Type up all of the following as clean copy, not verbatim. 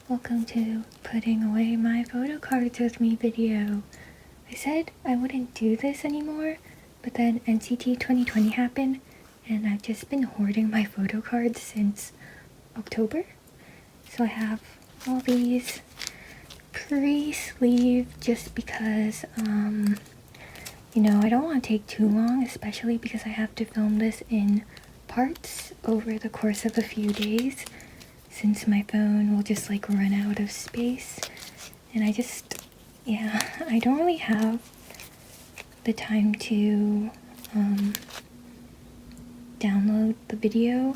Welcome to putting away my photo cards with me video. I said I wouldn't do this anymore, but then NCT 2020 happened and I've just been hoarding my photo cards since October. So I have all these pre-sleeved just because, I don't want to take too long, especially because I have to film this in parts over the course of a few days, since my phone will just run out of space. And I don't really have the time to download the video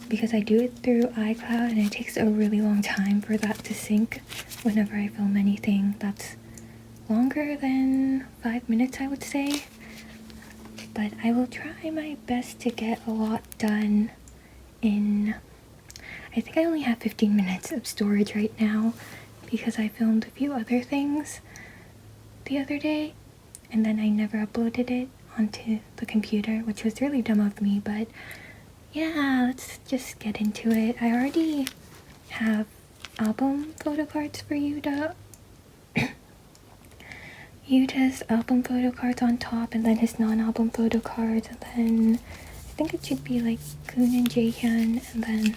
because I do it through iCloud and it takes a really long time for that to sync whenever I film anything that's longer than 5 minutes, I would say. But I will try my best to get a lot done in... I think I only have 15 minutes of storage right now because I filmed a few other things the other day and then I never uploaded it onto the computer, which was really dumb of me. But yeah, let's just get into it. I already have album photo cards for Yuta. Yuta's album photo cards on top, and then his non-album photo cards, and then I think it should be Kun and Jaehyun, and then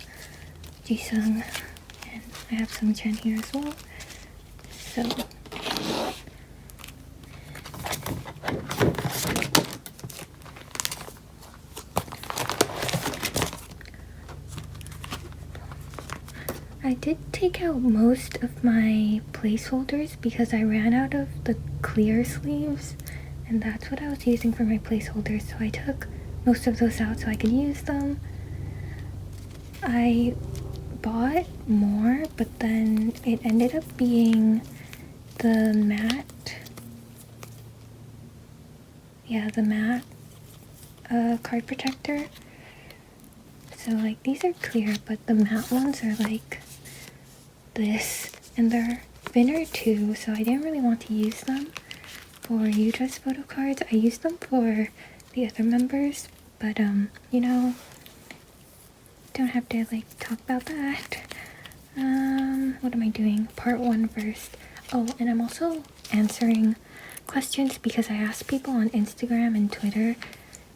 Jisung, and I have some Chen here as well. So I did take out most of my placeholders because I ran out of the clear sleeves, and that's what I was using for my placeholders, so I took most of those out so I could use them. I bought more, but then it ended up being the matte card protector. So these are clear, but the matte ones are this, and they're thinner too, so I didn't really want to use them for Yuta's photo cards. I used them for the other members, but don't have to talk about that. What am I doing? Part 1 first. Oh, and I'm also answering questions because I asked people on Instagram and Twitter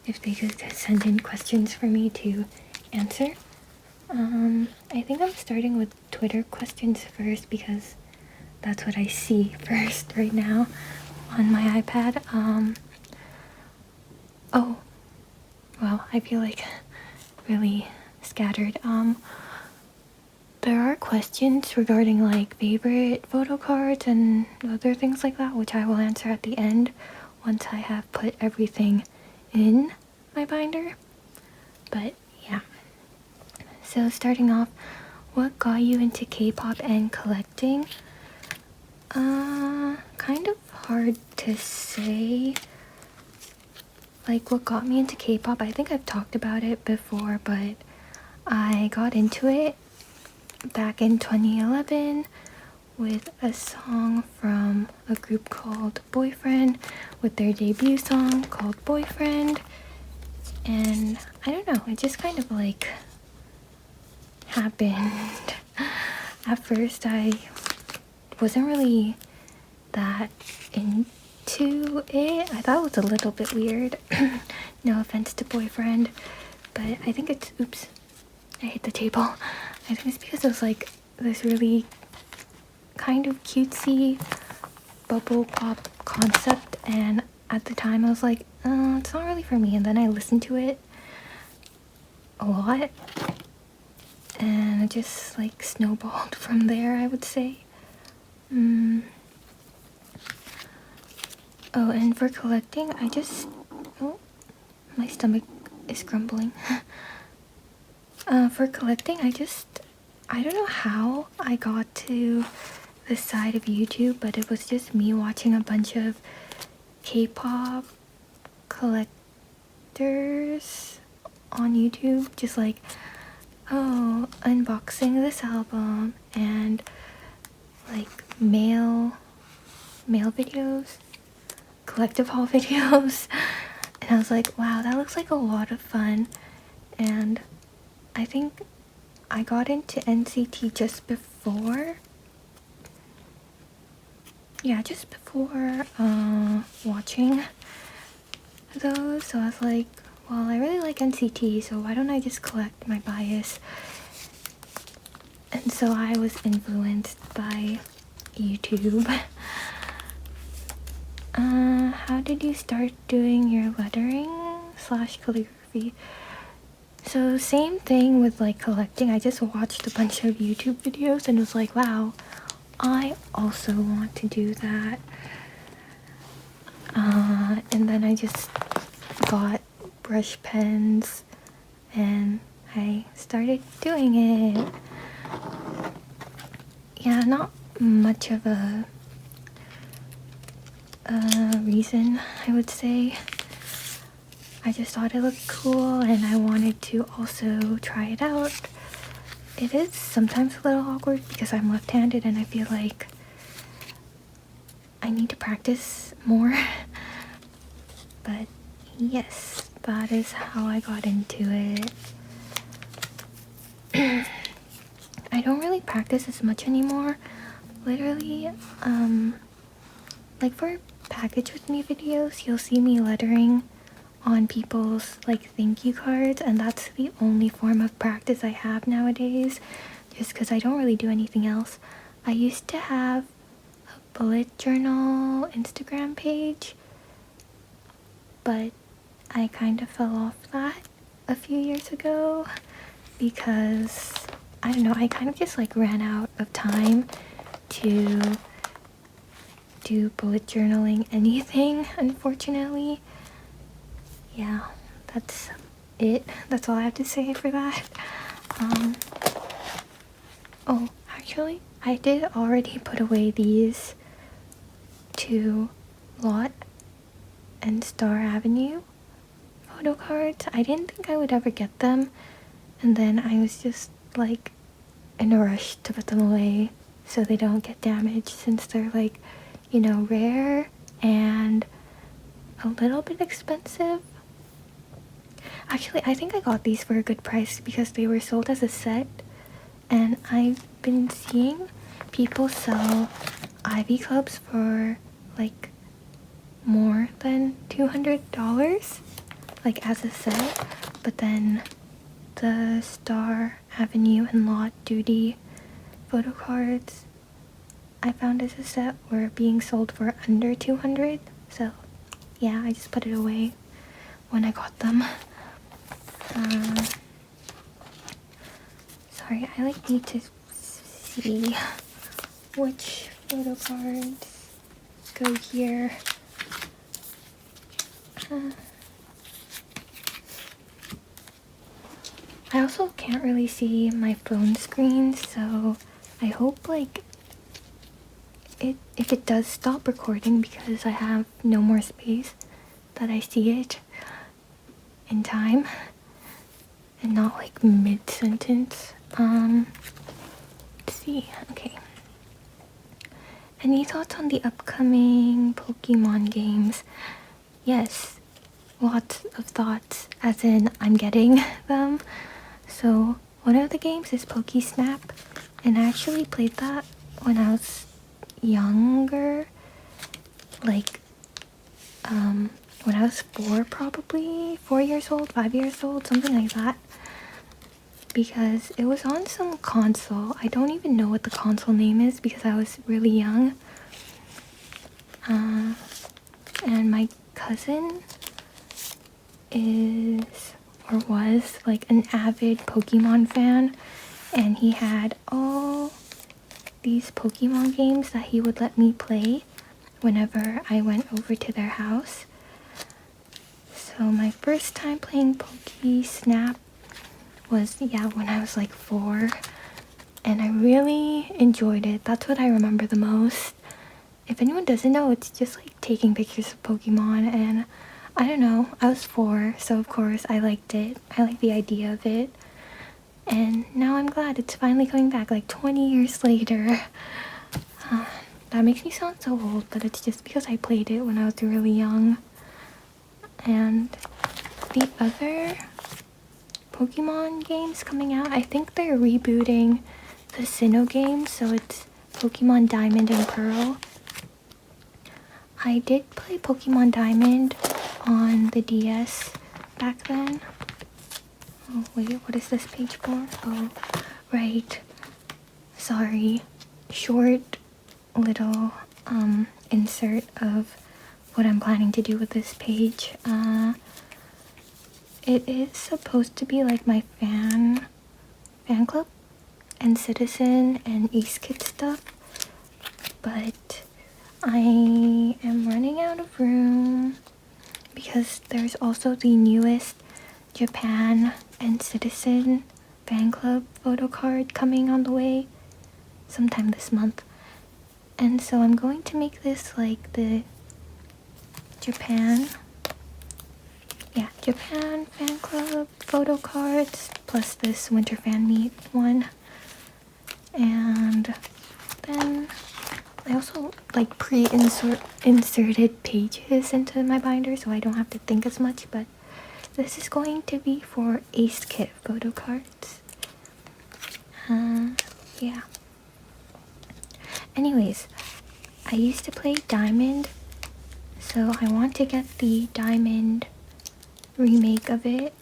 if they could send in questions for me to answer. I think I'm starting with Twitter questions first because that's what I see first right now on my iPad. Oh, well, I feel really scattered. There are questions regarding favorite photo cards and other things like that, which I will answer at the end once I have put everything in my binder. But yeah. So starting off, what got you into K-pop and collecting? Kind of hard to say. What got me into K-pop, I think I've talked about it before, but I got into it back in 2011 with a song from a group called Boyfriend with their debut song called Boyfriend. And I don't know, it just kind of happened. At first I wasn't really that into it. I thought it was a little bit weird. No offense to Boyfriend, but I think it's, oops, I hit the table. I think it's because it was this really kind of cutesy bubble pop concept, and at the time I was like, it's not really for me. And then I listened to it a lot and it just snowballed from there, I would say. Oh, and for collecting, my stomach is grumbling. For collecting, I don't know how I got to this side of YouTube, but it was just me watching a bunch of K-pop collectors on YouTube, just unboxing this album and mail videos, collective haul videos, And I was like, wow, that looks like a lot of fun. And I think I got into NCT just before. Yeah, just before watching those. So I was like, well, I really like NCT, so why don't I just collect my bias? And so I was influenced by YouTube. How did you start doing your lettering / calligraphy? So same thing with like collecting. I just watched a bunch of YouTube videos and was like, wow, I also want to do that. And then I just got brush pens and I started doing it. Yeah, not much of a reason, I would say. I just thought it looked cool and I wanted to also try it out. It is sometimes a little awkward because I'm left-handed and I feel like I need to practice more. But yes, that is how I got into it. I don't really practice as much anymore. Literally, like for package with me videos, you'll see me lettering on people's like thank you cards, and that's the only form of practice I have nowadays, just because I don't really do anything else. I used to have a bullet journal Instagram page, but I kind of fell off that a few years ago because I don't know, I kind of just like ran out of time to do bullet journaling anything, unfortunately. Yeah, that's it. That's all I have to say for that. Oh, actually, I did already put away these two Lot and Star Avenue photo cards. I didn't think I would ever get them, and then I was just like in a rush to put them away so they don't get damaged, since they're like, you know, rare and a little bit expensive. Actually, I think I got these for a good price because they were sold as a set, and I've been seeing people sell Ivy Clubs for like more than $200, like as a set, but then the Star Avenue and Lot Duty photo cards I found as a set were being sold for under $200, so yeah, I just put it away when I got them. Sorry, I like need to see which photo cards go here. I also can't really see my phone screen, so I hope like if it does stop recording because I have no more space, that I see it in time and not like mid-sentence. Let's see. Okay. Any thoughts on the upcoming Pokemon games? Yes, lots of thoughts, as in I'm getting them. So one of the games is Pokesnap, and I actually played that when I was younger, like when I was 4, probably 4 years old, 5 years old, something like that, because it was on some console. I don't even know what the console name is because I was really young. And my cousin is, or was, like an avid Pokemon fan, and he had all these Pokemon games that he would let me play whenever I went over to their house. So my first time playing Pokesnap was, yeah, when I was like 4, and I really enjoyed it. That's what I remember the most. If anyone doesn't know, it's just like taking pictures of Pokemon, and I don't know, I was 4, so of course I liked it. I liked the idea of it, and now I'm glad it's finally coming back like 20 years later. That makes me sound so old, but it's just because I played it when I was really young. And the other Pokemon games coming out. I think they're rebooting the Sinnoh game, so it's Pokemon Diamond and Pearl. I did play Pokemon Diamond on the DS back then. Oh wait, what is this page for? Oh, right. Sorry. Short little insert of what I'm planning to do with this page. It is supposed to be like my fan club and citizen and Ace Kid stuff, but I am running out of room because there's also the newest Japan and citizen fan club photo card coming on the way sometime this month, and so I'm going to make this like the Japan fan club photo cards plus this winter fan meet one. And then I also like inserted pages into my binder so I don't have to think as much, but this is going to be for Ace Kit photo cards. Yeah. Anyways, I used to play Diamond, so I want to get the Diamond remake of it.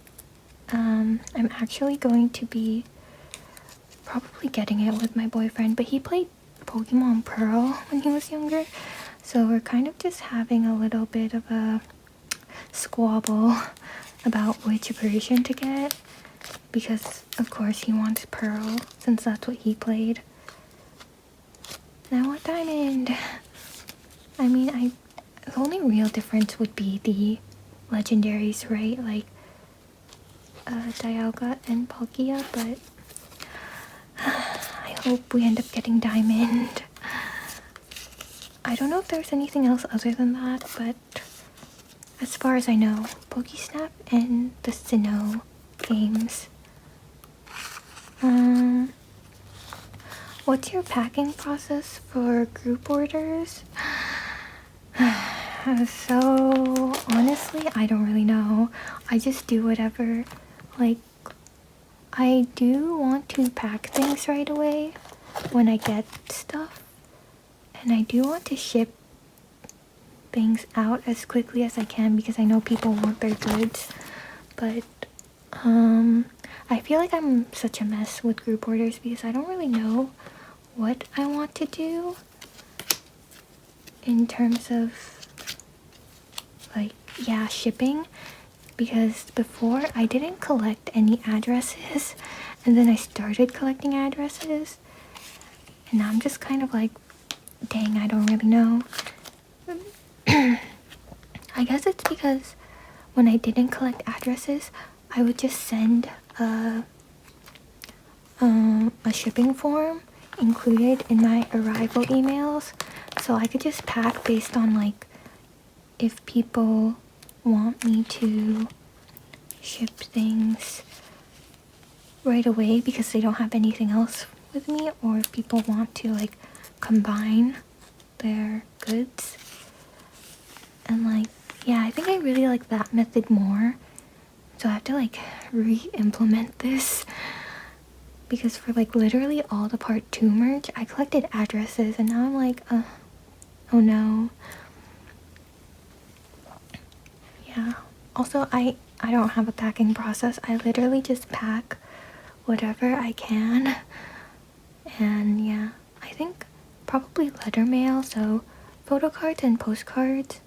I'm actually going to be probably getting it with my boyfriend, but he played Pokemon Pearl when he was younger, so we're kind of just having a little bit of a squabble about which version to get, because of course he wants Pearl since that's what he played. And I want Diamond. I mean, the only real difference would be the legendaries, right? Like Dialga and Palkia, but I hope we end up getting Diamond. I don't know if there's anything else other than that, but as far as I know, Pokesnap and the Sinnoh games. What's your packing process for group orders? So honestly, I don't really know. I just do whatever. Like, I do want to pack things right away when I get stuff, and I do want to ship things out as quickly as I can because I know people want their goods, but I feel like I'm such a mess with group orders because I don't really know what I want to do in terms of like, yeah, shipping, because before I didn't collect any addresses and then I started collecting addresses, and now I'm just kind of like, dang, I don't really know. I guess it's because when I didn't collect addresses, I would just send a shipping form included in my arrival emails, so I could just pack based on like if people want me to ship things right away because they don't have anything else with me, or if people want to like combine their goods. And like, yeah, I think I really like that method more, so I have to like re-implement this, because for like literally all the part 2 merch I collected addresses, and now I'm like, oh no. Yeah, also I don't have a packing process. I literally just pack whatever I can, and yeah, I think probably letter mail, so photo cards and postcards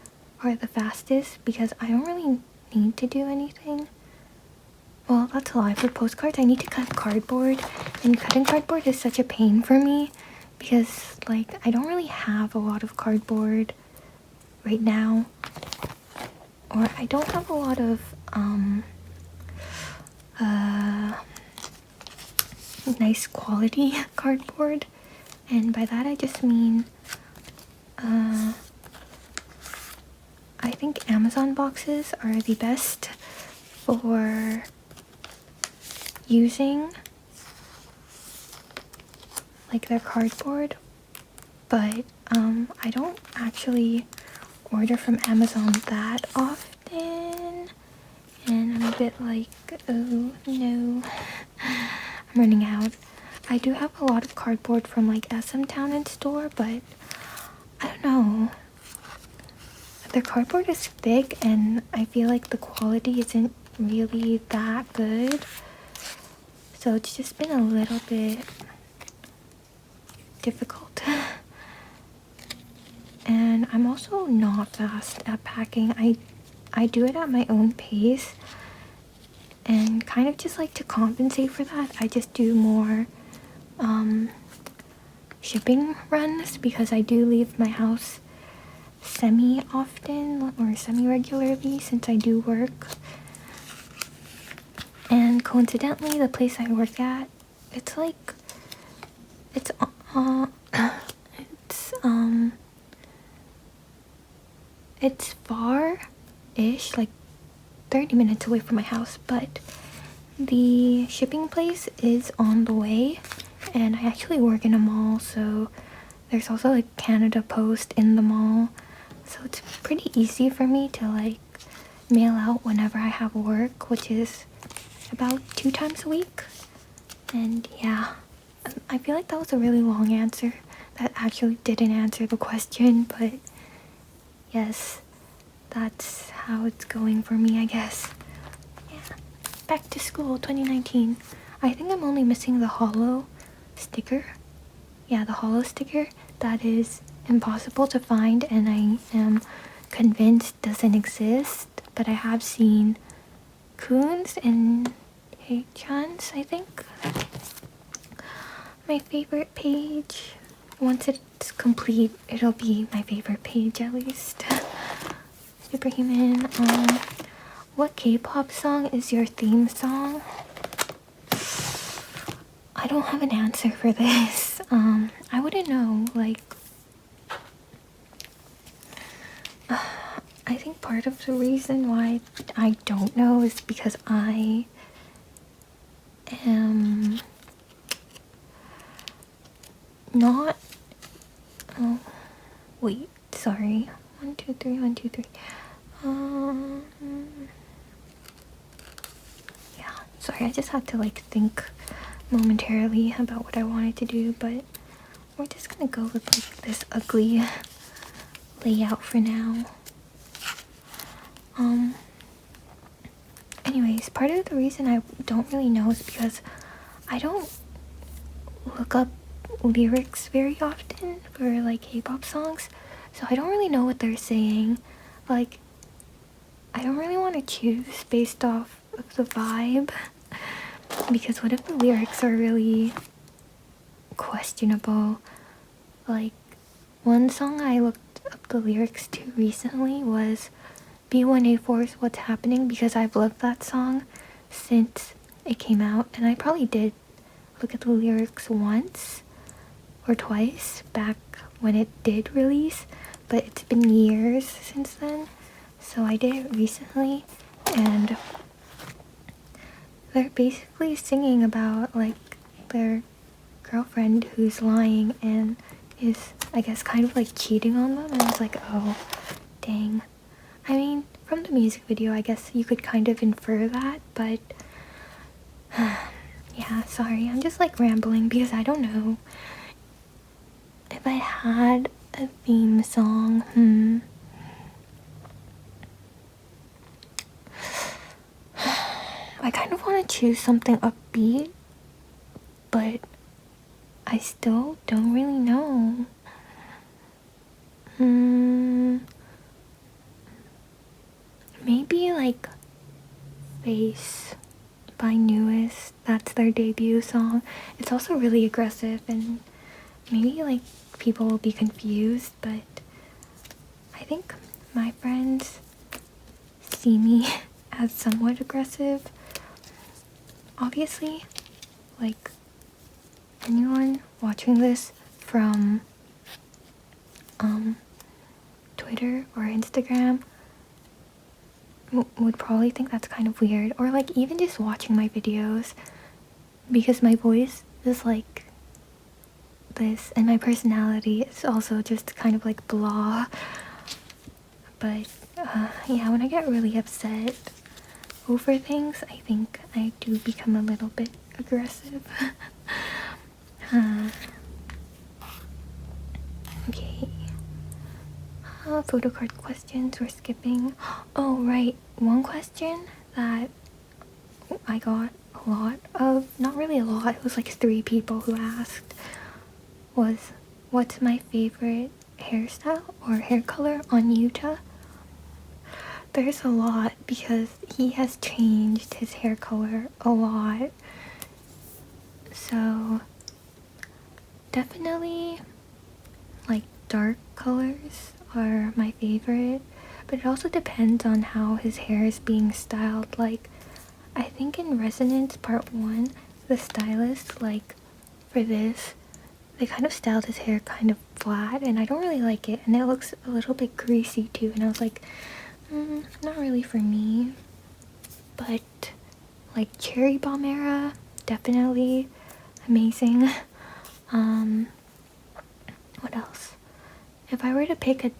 are the fastest because I don't really need to do anything. Well, that's a lie. For postcards, I need to cut cardboard, and cutting cardboard is such a pain for me because like I don't really have a lot of cardboard right now, or I don't have a lot of nice quality cardboard, and by that I just mean I think Amazon boxes are the best for using like their cardboard, but I don't actually order from Amazon that often, and I'm bit like, oh no, I'm running out. I do have a lot of cardboard from like SM Town and store, but I don't know. The cardboard is thick and I feel like the quality isn't really that good. So it's just been a little bit difficult. And I'm also not fast at packing. I do it at my own pace, and kind of just like to compensate for that, I just do more shipping runs because I do leave my house semi-often or semi-regularly since I do work. And coincidentally, the place I work at, it's like, it's it's far-ish, like 30 minutes away from my house, but the shipping place is on the way, and I actually work in a mall, so there's also like Canada Post in the mall, so it's pretty easy for me to like mail out whenever I have work, which is about 2 times a week. And yeah, I feel like that was a really long answer that actually didn't answer the question, but yes, that's how it's going for me, I guess. Yeah, back to school 2019. I think I'm only missing the hollow sticker. Yeah, the hollow sticker that is impossible to find and I am convinced doesn't exist, but I have seen Coons and Hey-chans, I think. My favorite page. Once it's complete, it'll be my favorite page at least. Superhuman. What K-pop song is your theme song? I don't have an answer for this. I wouldn't know. Like, I think part of the reason why I don't know is because I am not. Oh, wait. Sorry. 1, 2, 3. 1, 2, 3. Yeah. Sorry. I just had to like think momentarily about what I wanted to do, but we're just gonna go with like this ugly layout for now. Anyways, part of the reason I don't really know is because I don't look up lyrics very often for like K-pop songs, so I don't really know what they're saying. Like, I don't really want to choose based off of the vibe, because what if the lyrics are really questionable? Like, one song I looked up the lyrics to recently was B1A4's What's Happening, because I've loved that song since it came out, and I probably did look at the lyrics once or twice back when it did release, but it's been years since then, so I did it recently, and they're basically singing about like their girlfriend who's lying and is, I guess, kind of like cheating on them, and it's like, oh dang. I mean, from the music video, I guess you could kind of infer that, but yeah, sorry, I'm just like rambling because I don't know. If I had a theme song, I kind of want to choose something upbeat, but I still don't really know. Maybe like Face by Newest. That's their debut song. It's also really aggressive, and maybe like people will be confused, but I think my friends see me as somewhat aggressive. Obviously, like anyone watching this from Twitter or Instagram would probably think that's kind of weird, or like even just watching my videos, because my voice is like this and my personality is also just kind of like blah. But yeah, when I get really upset over things, I think I do become a little bit aggressive. Okay. Photo card questions we're skipping. Oh, right. One question that I got a lot of, not really a lot, it was like 3 people who asked, was what's my favorite hairstyle or hair color on Yuta? There's a lot because he has changed his hair color a lot. So definitely like dark colors are my favorite, but it also depends on how his hair is being styled. Like I think in Resonance Part 1, the stylist, like for this, they kind of styled his hair kind of flat, and I don't really like it, and it looks a little bit greasy too, and I was like, not really for me. But like Cherry Bomb era, definitely amazing. What else? If I were to pick a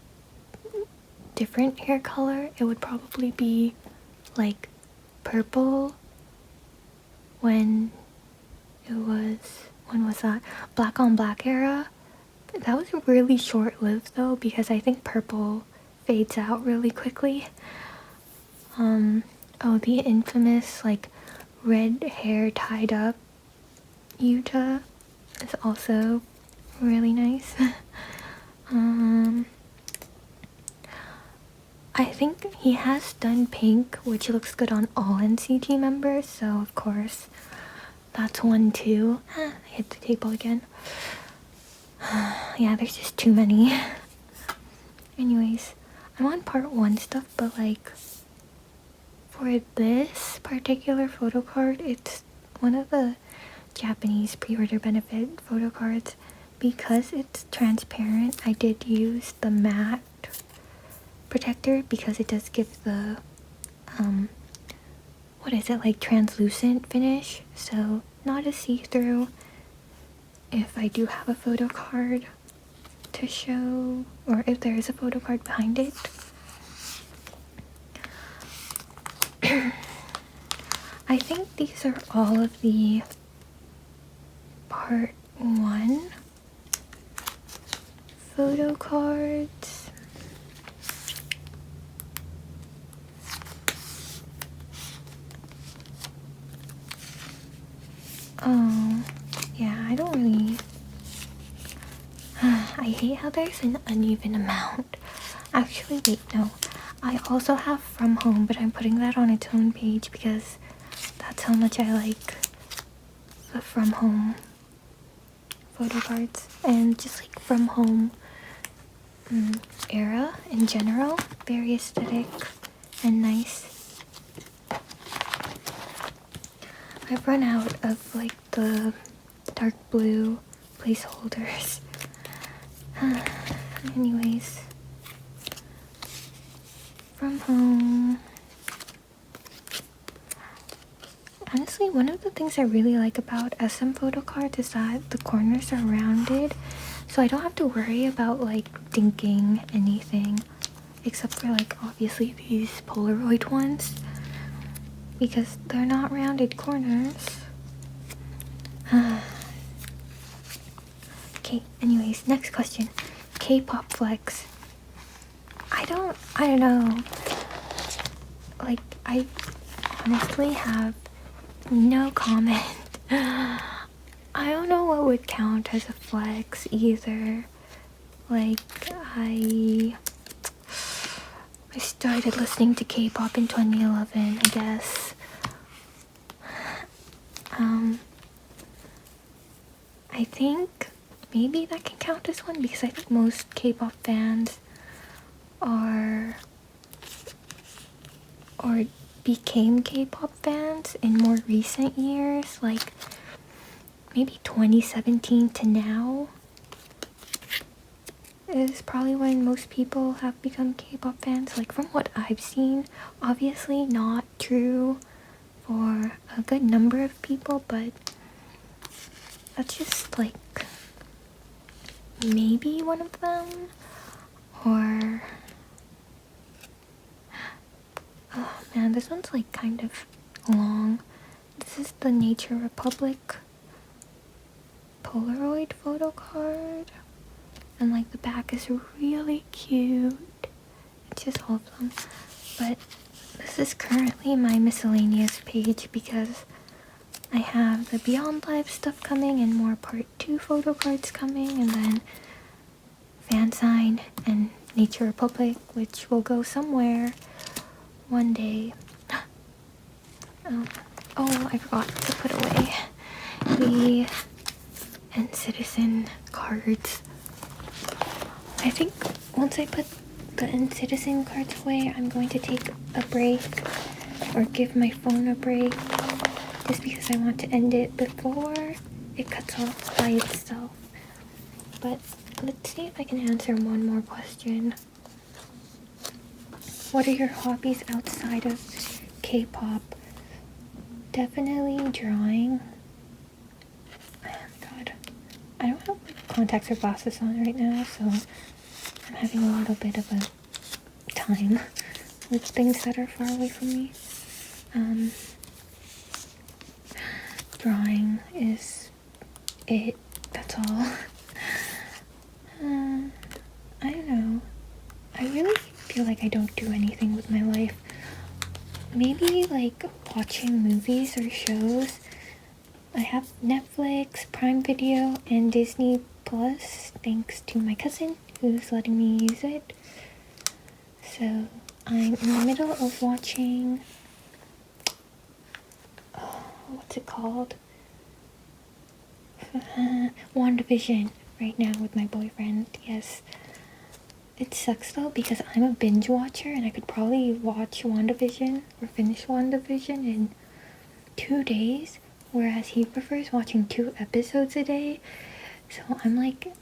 different hair color, it would probably be like purple when was that? Black on Black era. That was really short-lived though, because I think purple fades out really quickly. Oh, the infamous like red hair tied up Yuta is also really nice. I think he has done pink, which looks good on all NCT members, so of course that's one too. I hit the table again. Yeah, there's just too many. Anyways, I'm on part 1 stuff, but like for this particular photo card, it's one of the Japanese pre-order benefit photo cards. Because it's transparent, I did use the matte protector because it does give the what is it, like translucent finish, so not a see-through if I do have a photo card to show, or if there is a photo card behind it. I think these are all of the part 1 photo cards. Oh, yeah, I don't really... I hate how there's an uneven amount. Actually, wait, no. I also have From Home, but I'm putting that on its own page because that's how much I like the From Home photo cards. And just like From Home era in general, very aesthetic and nice. I've run out of like the dark blue placeholders. Anyways, From Home. Honestly, one of the things I really like about SM photo cards is that the corners are rounded, so I don't have to worry about like dinking anything, except for like obviously these Polaroid ones, because they're not rounded corners. Okay, anyways, next question. K-pop flex. I don't know. Like, I honestly have no comment. I don't know what would count as a flex either. Like, I started listening to K-pop in 2011, I guess. I think maybe that can count as one, because I think most K-pop fans are or became K-pop fans in more recent years, like maybe 2017 to now is probably when most people have become K-pop fans, like from what I've seen. Obviously not true for a good number of people, but that's just like maybe one of them. Or oh man, and this one's like kind of long. This is the Nature Republic Polaroid photo card, and like the back is really cute. It's just all of them, but this is currently my miscellaneous page because I have the Beyond Live stuff coming and more part 2 photo cards coming, and then fan sign and Nature Republic, which will go somewhere one day. Oh, I forgot to put away the and Citizen cards. I think once I put the and Citizen cards away, I'm going to take a break or give my phone a break, just because I want to end it before it cuts off by itself. But let's see if I can answer one more question. What are your hobbies outside of K-pop? Definitely drawing. God, I don't have contacts or glasses on right now, so I'm having a little bit of a time with things that are far away from me. Drawing is it. That's all. I don't know. I really feel like I don't do anything with my life. Maybe like watching movies or shows. I have Netflix, Prime Video, and Disney Plus, thanks to my cousin who's letting me use it. So I'm in the middle of watching, what's it called? WandaVision right now with my boyfriend. Yes. It sucks though because I'm a binge watcher and I could probably watch WandaVision or finish WandaVision in 2 days, whereas he prefers watching 2 episodes a day. So I'm like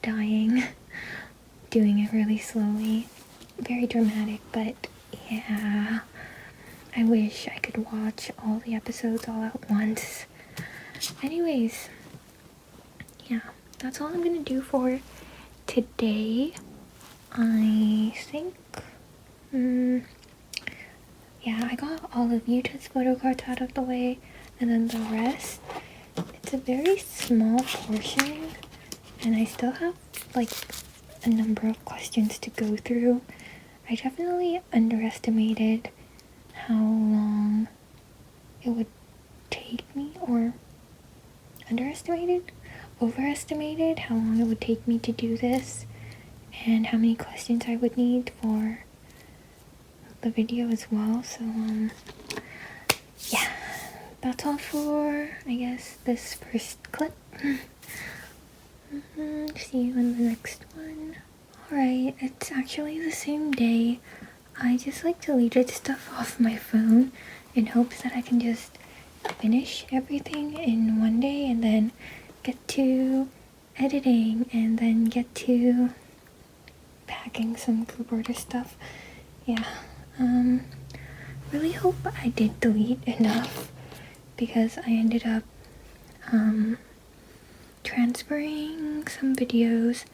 dying, doing it really slowly. Very dramatic, but yeah, I wish I could watch all the episodes all at once. Anyways, yeah, that's all I'm gonna do for today. I think, yeah, I got all of Yuta's photo cards out of the way, and then the rest, it's a very small portion, and I still have like a number of questions to go through. I definitely underestimated how long it would take me, or overestimated how long it would take me to do this, and how many questions I would need for the video as well. So yeah, that's all for, I guess, this first clip. See you in the next one. Alright, it's actually the same day. I just like deleted stuff off my phone in hopes that I can just finish everything in one day and then get to editing and then get to packing some group order stuff. Yeah, really hope I did delete enough, because I ended up transferring some videos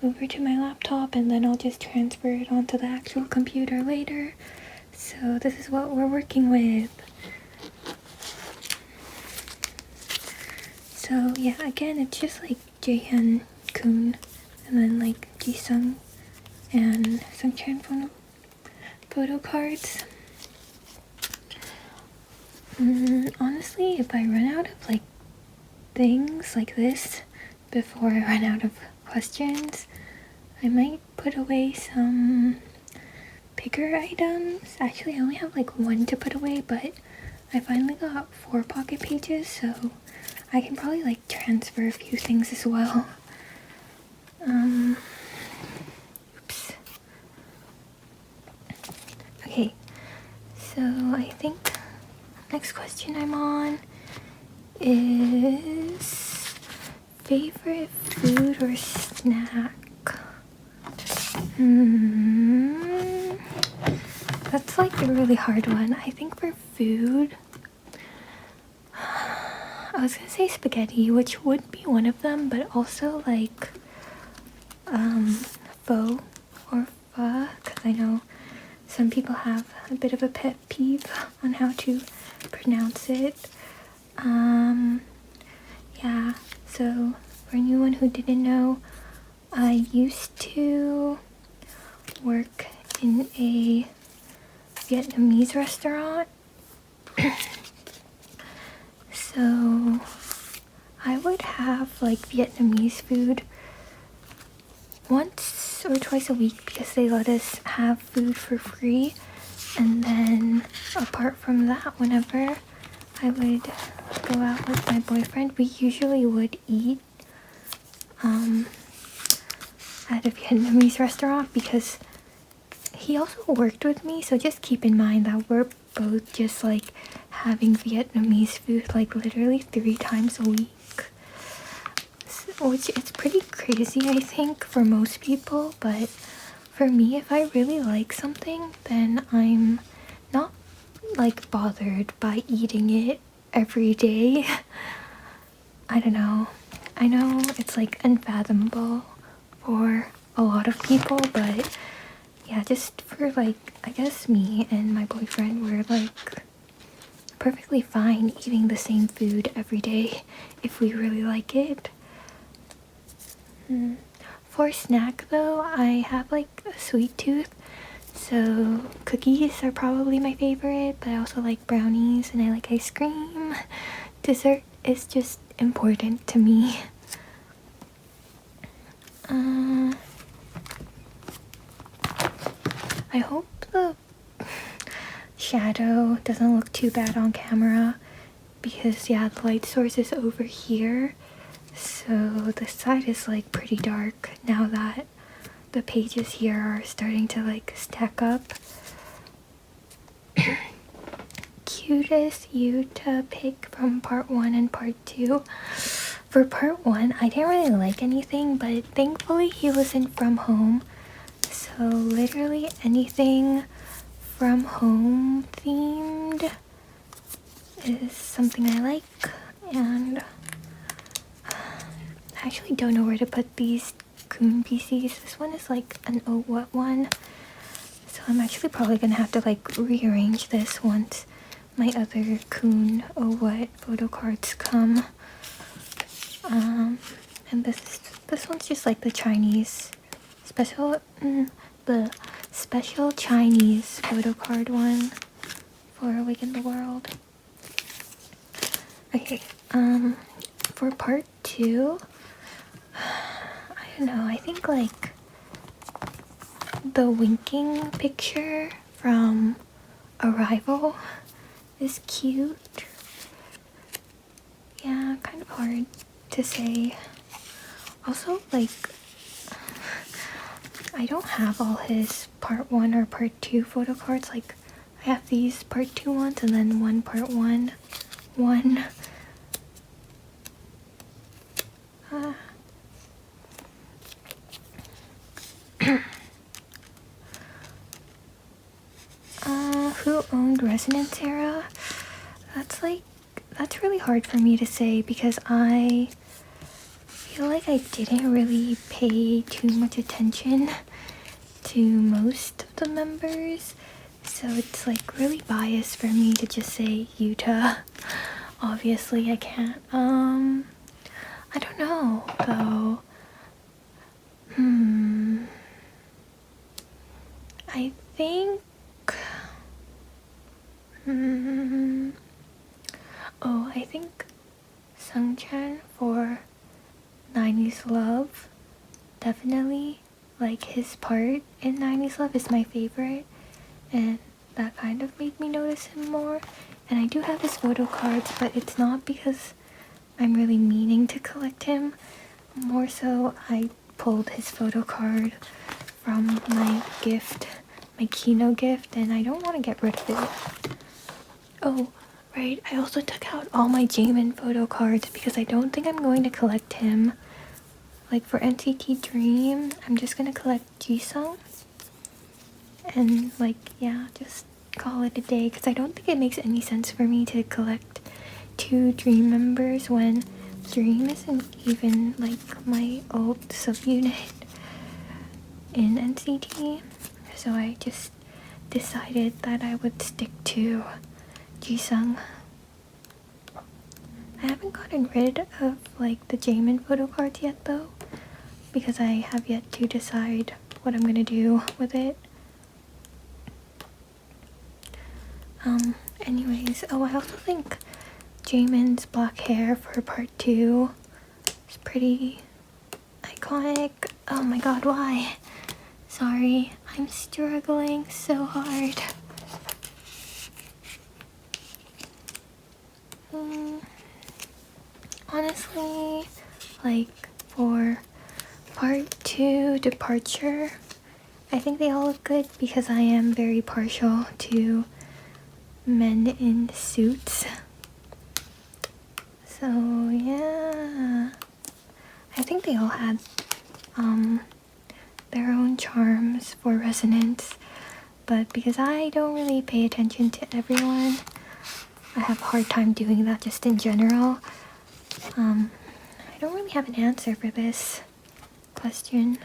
over to my laptop, and then I'll just transfer it onto the actual computer later. So this is what we're working with. So yeah, again, it's just like Jaehyun Kun, and then like Jisung and Sungchan photo cards. Honestly, if I run out of like things like this before I run out of questions, I might put away some bigger items. Actually, I only have like 1 to put away, but I finally got 4 pocket pages, so I can probably like transfer a few things as well. Oops. Okay, so I think next question I'm on is favorite food or snack. That's like a really hard one. I think for food, I was gonna say spaghetti, which would be one of them, but also like pho or pho, because I know some people have a bit of a pet peeve on how to pronounce it. Yeah, so for anyone who didn't know, I used to work in a Vietnamese restaurant. So I would have like Vietnamese food once or twice a week because they let us have food for free. And then apart from that, whenever I would go out with my boyfriend, we usually would eat at a Vietnamese restaurant because he also worked with me. So just keep in mind that we're both just like having Vietnamese food like literally 3 times a week, which it's pretty crazy I think for most people, but for me, if I really like something, then I'm not like bothered by eating it every day. I don't know. I know it's like unfathomable for a lot of people, but yeah, just for like, I guess me and my boyfriend were like perfectly fine eating the same food every day if we really like it. For snack though, I have like a sweet tooth, so cookies are probably my favorite, but I also like brownies and I like ice cream. Dessert is just important to me. I hope the shadow doesn't look too bad on camera because yeah, the light source is over here, so the side is like pretty dark now that the pages here are starting to like stack up. Cutest Yuta pick from part 1 and part 2. For part 1, I didn't really like anything, but thankfully he wasn't from home. So literally anything from home themed is something I like, and I actually don't know where to put these coon PCs. This one is like an oh what one, so I'm actually probably gonna have to like rearrange this once my other coon oh what photo cards come. And this one's just like the Chinese special the special Chinese photo card one for Awaken the World. Okay, for part 2, I don't know, I think like the winking picture from Arrival is cute. Yeah, kind of hard to say. Also, like, I don't have all his part 1 or part 2 photo cards. Like, I have these part 2 ones and then one part 1 one. Who owned Resonance Era? That's really hard for me to say because I feel like I didn't really pay too much attention to most of the members, so it's like really biased for me to just say Yuta. Obviously I can't. I don't know though. I think I think Sungchan for 90s Love. Definitely, like, his part in 90s Love is my favorite, and that kind of made me notice him more. And I do have his photo cards, but it's not because I'm really meaning to collect him. More so, I pulled his photo card from my gift, my Kino gift, and I don't want to get rid of it. Oh, right, I also took out all my Jaemin photo cards because I don't think I'm going to collect him. Like for NCT Dream, I'm just gonna collect Jisung. And like, yeah, just call it a day because I don't think it makes any sense for me to collect 2 Dream members when Dream isn't even like my old subunit in NCT. So I just decided that I would stick to Jisung. I haven't gotten rid of like the Jaemin photo cards yet though, because I have yet to decide what I'm gonna do with it. Anyways, oh, I also think Jaemin's black hair for part 2 is pretty iconic. Oh my god, why? Sorry, I'm struggling so hard. Honestly, like for part 2 departure, I think they all look good because I am very partial to men in suits. So yeah, I think they all had their own charms for resonance, but because I don't really pay attention to everyone, I have a hard time doing that just in general. I don't really have an answer for this question.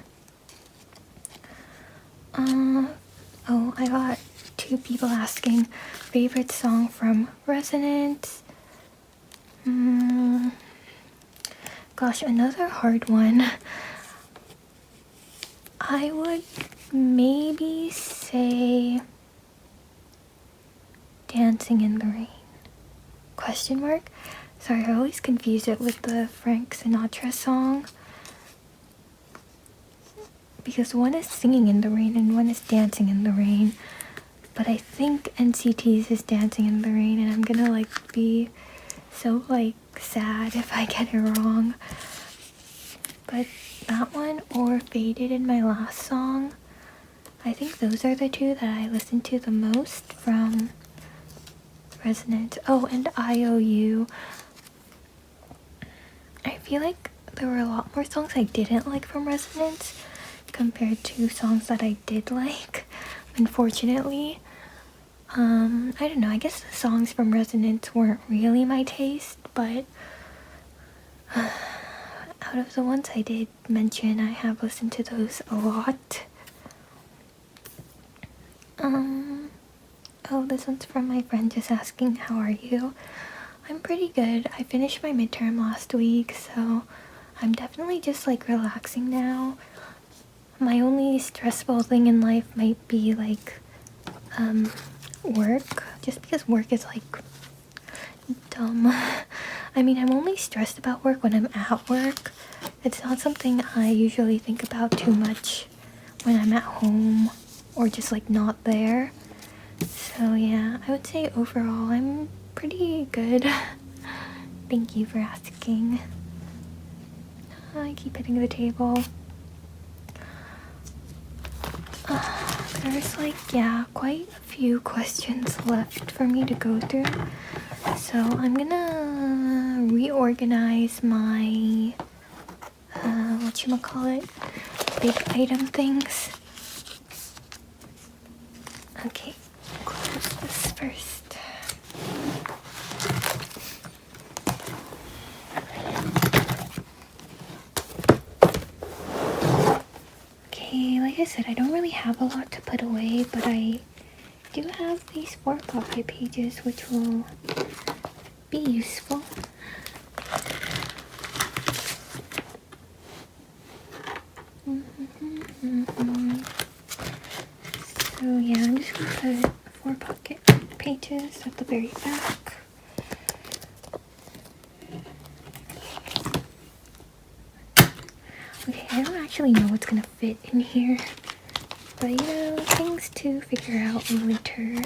Oh, I got 2 people asking favorite song from Resonance. Gosh, another hard one. I would maybe say Dancing in the Rain. Question mark? Sorry, I always confuse it with the Frank Sinatra song, because one is Singing in the Rain and one is Dancing in the Rain. But I think NCT's is Dancing in the Rain, and I'm gonna like be so like sad if I get it wrong. But that one or Faded in my last song, I think those are the 2 that I listen to the most from Resonance. Oh, and IOU. I feel like there were a lot more songs I didn't like from Resonance compared to songs that I did like, unfortunately. I don't know, I guess the songs from Resonance weren't really my taste, but out of the ones I did mention, I have listened to those a lot. Oh, this one's from my friend just asking, how are you? I'm pretty good. I finished my midterm last week, so I'm definitely just like relaxing now. My only stressful thing in life might be like work, just because work is like dumb. I mean, I'm only stressed about work when I'm at work. It's not something I usually think about too much when I'm at home or just like not there. So yeah, I would say overall I'm pretty good. Thank you for asking. I keep hitting the table. There's like, yeah, quite a few questions left for me to go through. So I'm gonna reorganize my, whatchamacallit, big item things. Okay, close this first. Okay, like I said, I don't really have a lot to put away, but I do have these 4 pocket pages which will be useful. So yeah, I'm just gonna put 4 pocket pages at the very back. Okay, I don't actually know what's gonna fit in here, but you know, things to figure out later.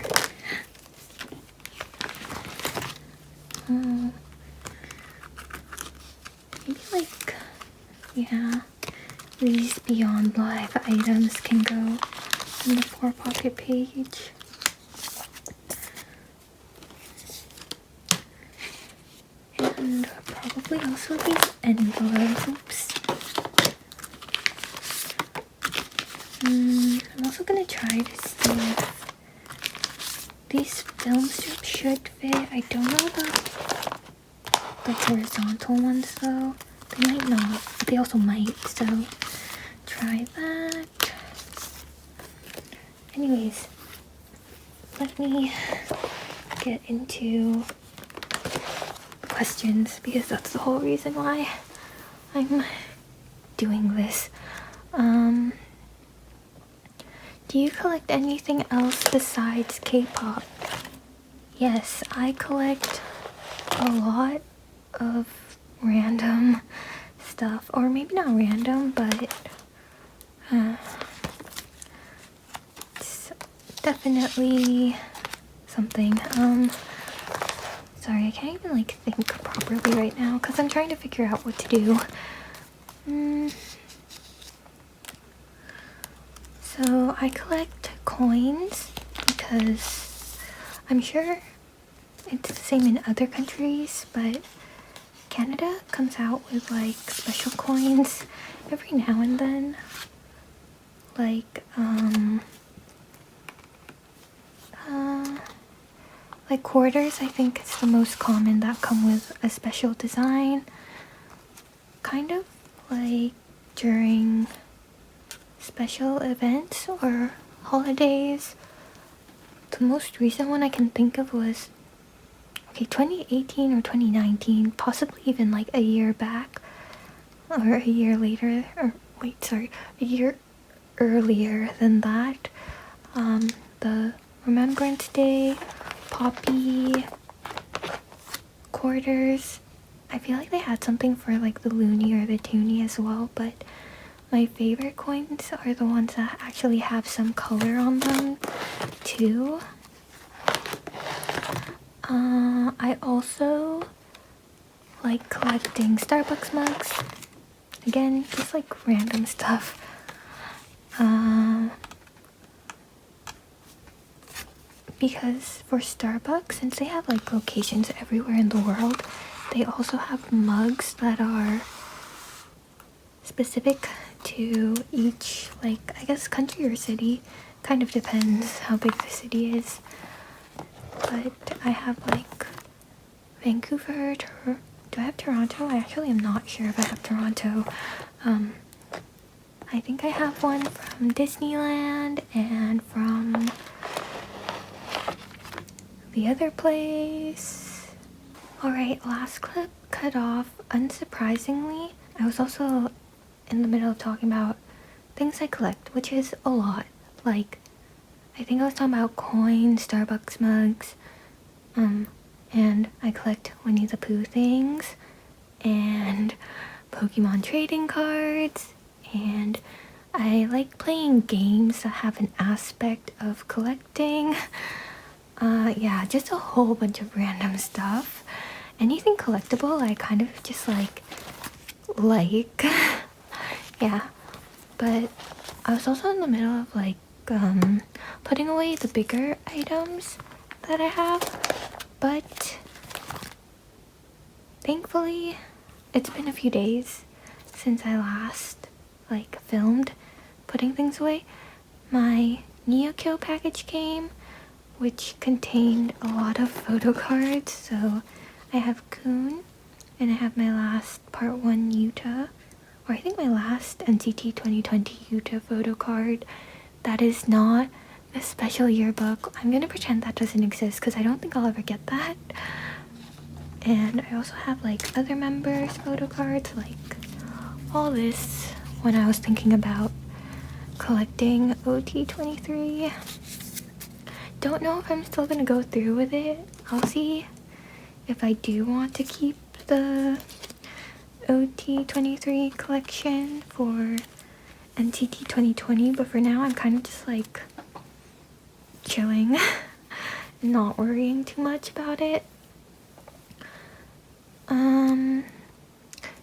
Maybe like, yeah, these Beyond Live items can go in the 4 pocket page. And probably also these envelopes. I'm also gonna try to see if these film strips should fit. I don't know about the horizontal ones though. They might not, but they also might, so try that. Anyways, let me get into questions because that's the whole reason why I'm doing this. Do you collect anything else besides K-pop? Yes, I collect a lot of random stuff, or maybe not random, but it's definitely something. Sorry, I can't even like think properly right now because I'm trying to figure out what to do. So I collect coins because I'm sure it's the same in other countries, but Canada comes out with like special coins every now and then. Like quarters, I think it's the most common that come with a special design. Kind of like during special events or holidays. The most recent one I can think of was 2018 or 2019, possibly even like a year back or a year later, or wait, sorry, a year earlier than that. The Remembrance Day Poppy quarters. I feel like they had something for like the loony or the toonie as well, but my favorite coins are the ones that actually have some color on them too. I also like collecting Starbucks mugs. Again, just like random stuff. Because for Starbucks, since they have like locations everywhere in the world, they also have mugs that are specific to each, like, I guess country or city. Kind of depends how big the city is. But I have like Vancouver, do I have Toronto? I actually am not sure if I have Toronto. I think I have one from Disneyland and from the other place. Alright, last clip cut off. Unsurprisingly, I was also in the middle of talking about things I collect, which is a lot. Like, I think I was talking about coins, Starbucks mugs, and I collect Winnie the Pooh things, and Pokemon trading cards, and I like playing games that have an aspect of collecting. Yeah, just a whole bunch of random stuff. Anything collectible, I kind of just like. Yeah, but I was also in the middle of like putting away the bigger items that I have, but thankfully it's been a few days since I last like filmed putting things away. My Neokyo package came, which contained a lot of photo cards. So I have Kun, and I have my last part 1 Yuta, or I think my last NCT 2020 Yuta photo card. That is not the special yearbook. I'm gonna pretend that doesn't exist because I don't think I'll ever get that. And I also have like other members photo cards, like all this when I was thinking about collecting OT23. Don't know if I'm still gonna go through with it. I'll see if I do want to keep the OT23 collection for NCT 2020, but for now I'm kind of just like chilling, not worrying too much about it.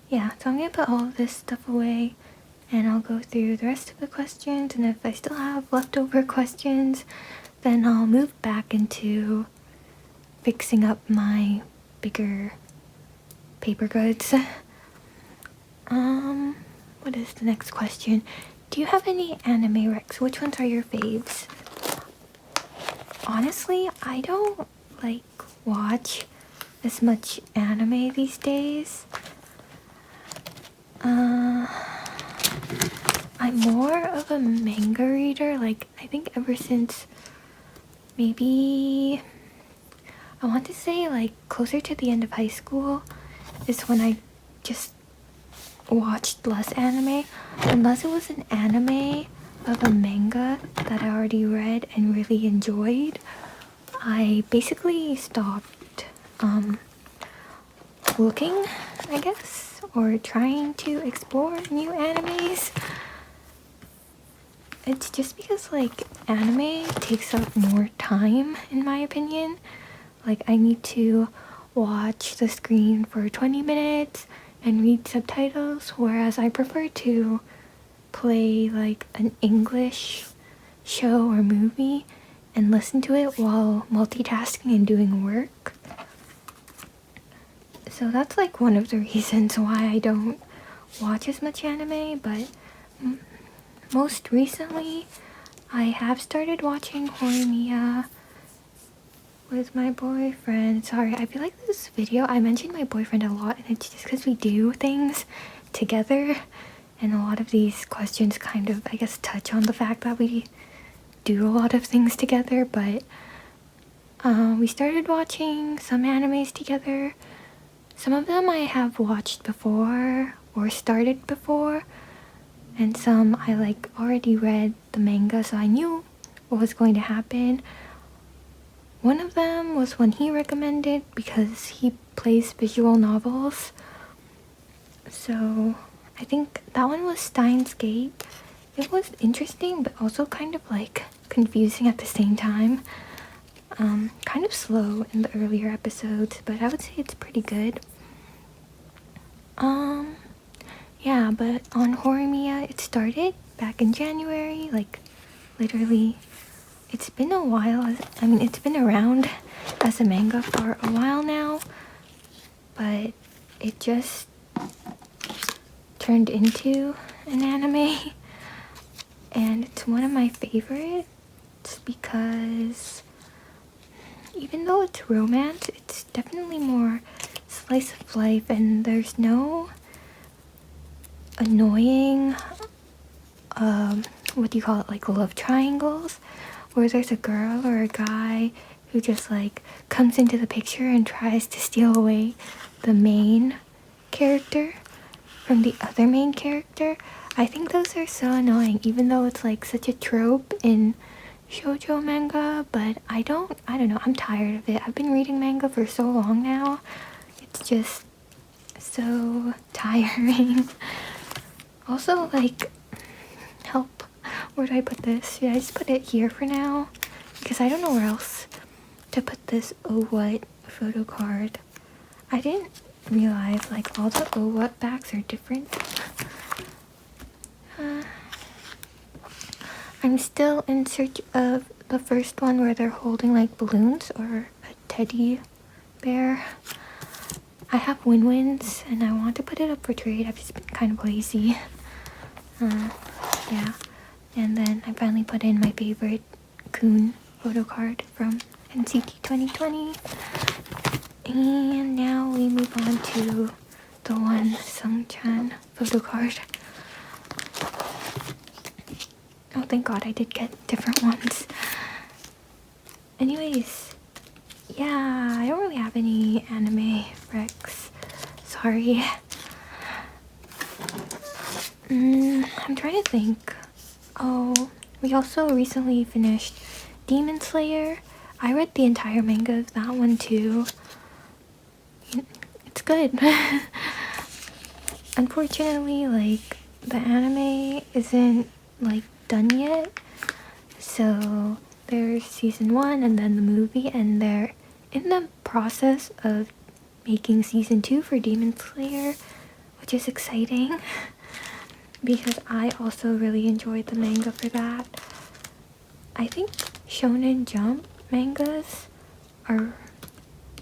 Yeah, so I'm gonna put all of this stuff away and I'll go through the rest of the questions, and if I still have leftover questions, then I'll move back into fixing up my bigger paper goods. What is the next question? Do you have any anime recs? Which ones are your faves? Honestly, I don't like watch as much anime these days. I'm more of a manga reader. Like, I think ever since maybe I want to say like closer to the end of high school is when I just watched less anime, unless it was an anime of a manga that I already read and really enjoyed. I basically stopped looking, I guess, or trying to explore new animes. It's just because like anime takes up more time in my opinion. Like I need to watch the screen for 20 minutes and read subtitles, whereas I prefer to play like an English show or movie and listen to it while multitasking and doing work. So that's like one of the reasons why I don't watch as much anime, but most recently I have started watching Horimiya with my boyfriend. Sorry, I feel like this video, I mentioned my boyfriend a lot, and it's just because we do things together, and a lot of these questions kind of, I guess, touch on the fact that we do a lot of things together. But we started watching some animes together. Some of them I have watched before or started before, and some I like already read the manga, so I knew what was going to happen. One of them was one he recommended because he plays visual novels. So I think that one was Steins Gate. It was interesting, but also kind of like confusing at the same time. Kind of slow in the earlier episodes, but I would say it's pretty good. Yeah, but on Horimiya, it started back in January, like literally. It's been a while, it's been around as a manga for a while now, but it just turned into an anime, and it's one of my favorites because even though it's romance, it's definitely more slice of life, and there's no annoying, what do you call it, like love triangles, where there's a girl or a guy who just like comes into the picture and tries to steal away the main character from the other main character. I think those are so annoying, even though it's like such a trope in shoujo manga, but I don't know, I'm tired of it. I've been reading manga for so long now. It's just so tiring. Also, like, help. Where do I put this? Should I just put it here for now? Because I don't know where else to put this Oh What photo card. I didn't realize like all the Oh What backs are different. I'm still in search of the first one where they're holding like balloons or a teddy bear. I have win-wins and I want to put it up for trade. I've just been kind of lazy. Yeah. And then I finally put in my favorite Kun photo card from NCT 2020. And now we move on to the one Sungchan photo card. Oh, thank God I did get different ones. Anyways, yeah, I don't really have any anime recs. Sorry. I'm trying to think. Oh, we also recently finished Demon Slayer. I read the entire manga of that one too. It's good. Unfortunately, like, the anime isn't like done yet. So there's season 1 and then the movie, and they're in the process of making season 2 for Demon Slayer, which is exciting. Because I also really enjoyed the manga for that. I think Shonen Jump mangas are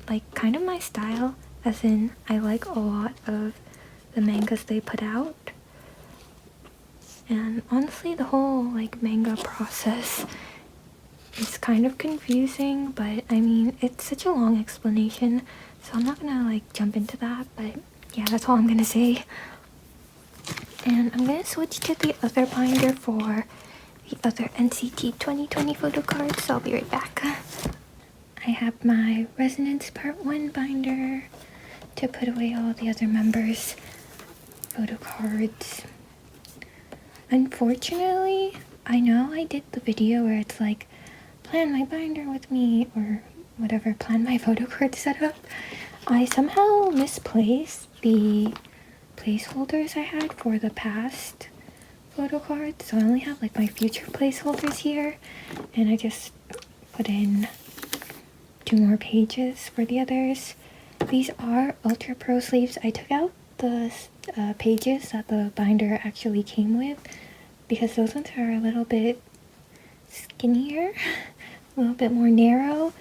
like kind of my style, as in I like a lot of the mangas they put out. And honestly, the whole like manga process is kind of confusing, but I mean, it's such a long explanation, so I'm not gonna like jump into that, but yeah, that's all I'm gonna say. And I'm gonna switch to the other binder for the other NCT 2020 photo cards, so I'll be right back. I have my Resonance Part 1 binder to put away all the other members' photo cards. Unfortunately, I know I did the video where it's like, plan my binder with me, or whatever, plan my photo card setup. I somehow misplaced the placeholders I had for the past photo cards, so I only have like my future placeholders here, and I just put in 2 more pages for the others. These are Ultra Pro sleeves. I took out the pages that the binder actually came with because those ones are a little bit skinnier, a little bit more narrow,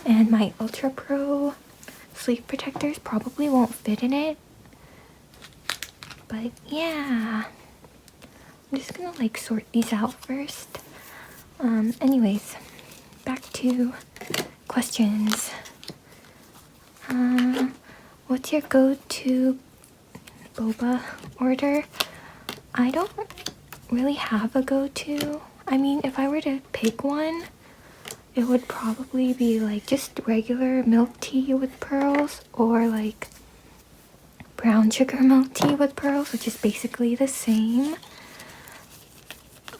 and my Ultra Pro sleeve protectors probably won't fit in it. But yeah, I'm just gonna like sort these out first. Anyways, back to questions. What's your go-to boba order? I don't really have a go-to. I mean, if I were to pick one, it would probably be like just regular milk tea with pearls, or like brown sugar milk tea with pearls, which is basically the same.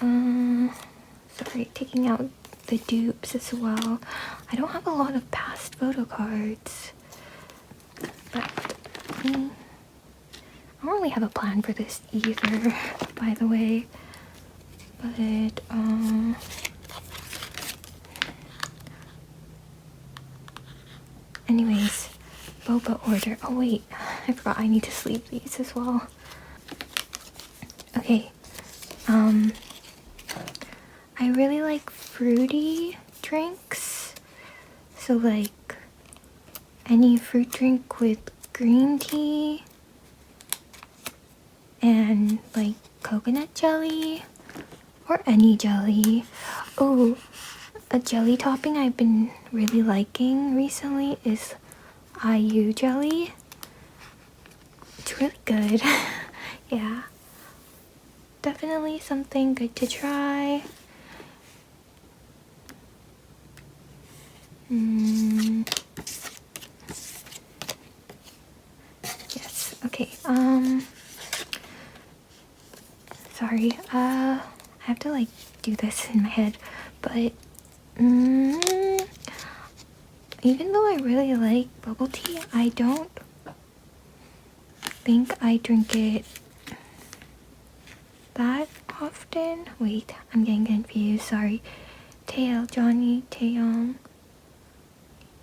Sorry, taking out the dupes as well. I don't have a lot of past photo cards, but I don't really have a plan for this either, by the way. But anyways, boba order. Oh wait, I forgot I need to sleeve these as well. Okay, I really like fruity drinks, so like any fruit drink with green tea and like coconut jelly or any jelly. Oh, a jelly topping I've been really liking recently is IU jelly. It's really good. Yeah, definitely something good to try. Yes, okay, sorry, I have to like do this in my head, but even though I really like bubble tea, I don't think I drink it that often. Wait, I'm getting confused, sorry. Tae, Johnny, Taeyong,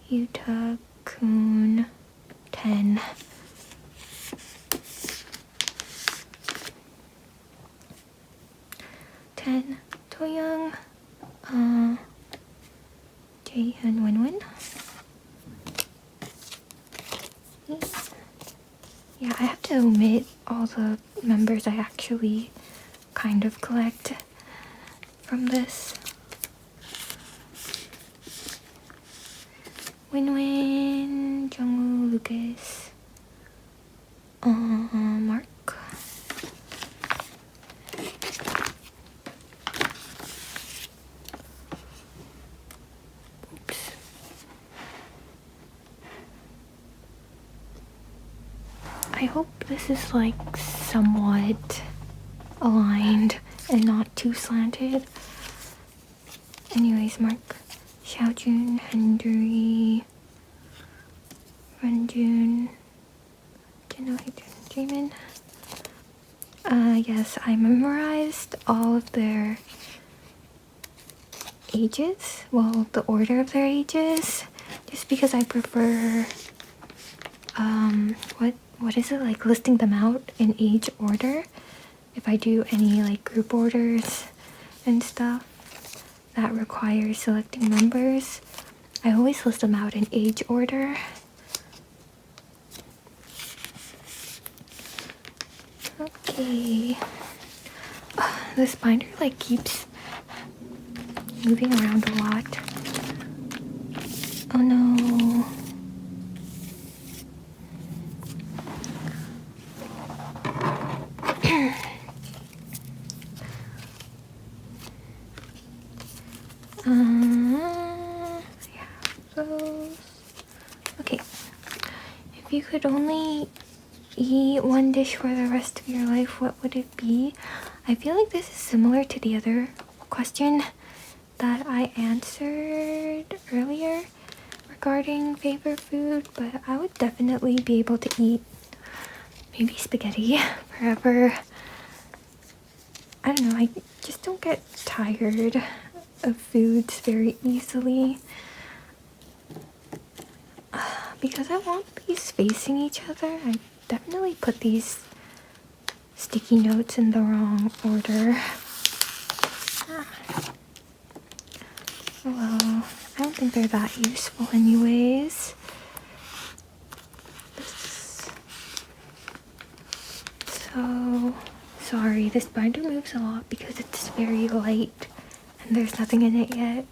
Yuta, Kun, 10. Toyoung, Jae and Winwin. Yeah, I have to omit all the members I actually kind of collect from this. Winwin, Jungwoo, Lucas, Mark. Oops. I hope this is like somewhat aligned and not too slanted. Anyways, Mark, Xiaojun, Henry, Renjun, Jamin. Yes, I memorized all of their ages. Well, the order of their ages, just because I prefer, what is it, like listing them out in age order. If I do any like group orders and stuff that requires selecting members, I always list them out in age order. Okay. This binder like keeps moving around a lot. Oh no. Yeah, those. Okay. If you could only eat one dish for the rest of your life, what would it be? I feel like this is similar to the other question that I answered earlier regarding favorite food, but I would definitely be able to eat maybe spaghetti forever. I don't know, I just don't get tired of foods very easily. Because I want these facing each other, I definitely put these sticky notes in the wrong order. Well, I don't think they're that useful anyways. So, sorry, this binder moves a lot because it's very light and there's nothing in it yet.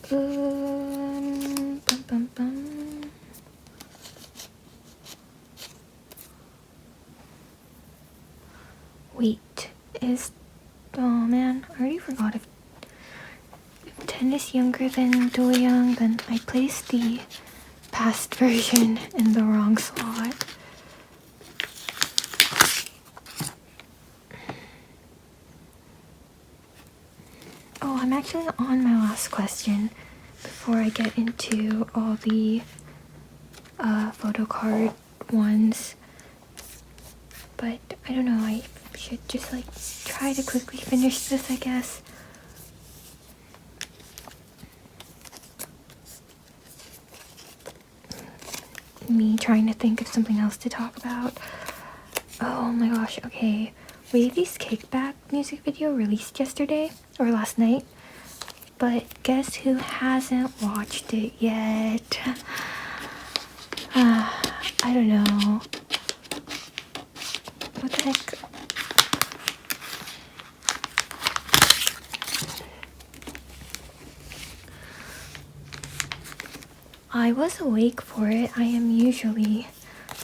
Bum, bum, bum. Wait, oh man, I already forgot if 10 is younger than Doyoung, then I placed the past version in the wrong slot. Oh, I'm actually on my last question before I get into all the photo card ones. But I don't know, I should just like try to quickly finish this, I guess. Me trying to think of something else to talk about. Oh my gosh, okay. Wavy's Kickback music video released yesterday, or last night. But guess who hasn't watched it yet? I don't know. What the heck? I was awake for it. I am usually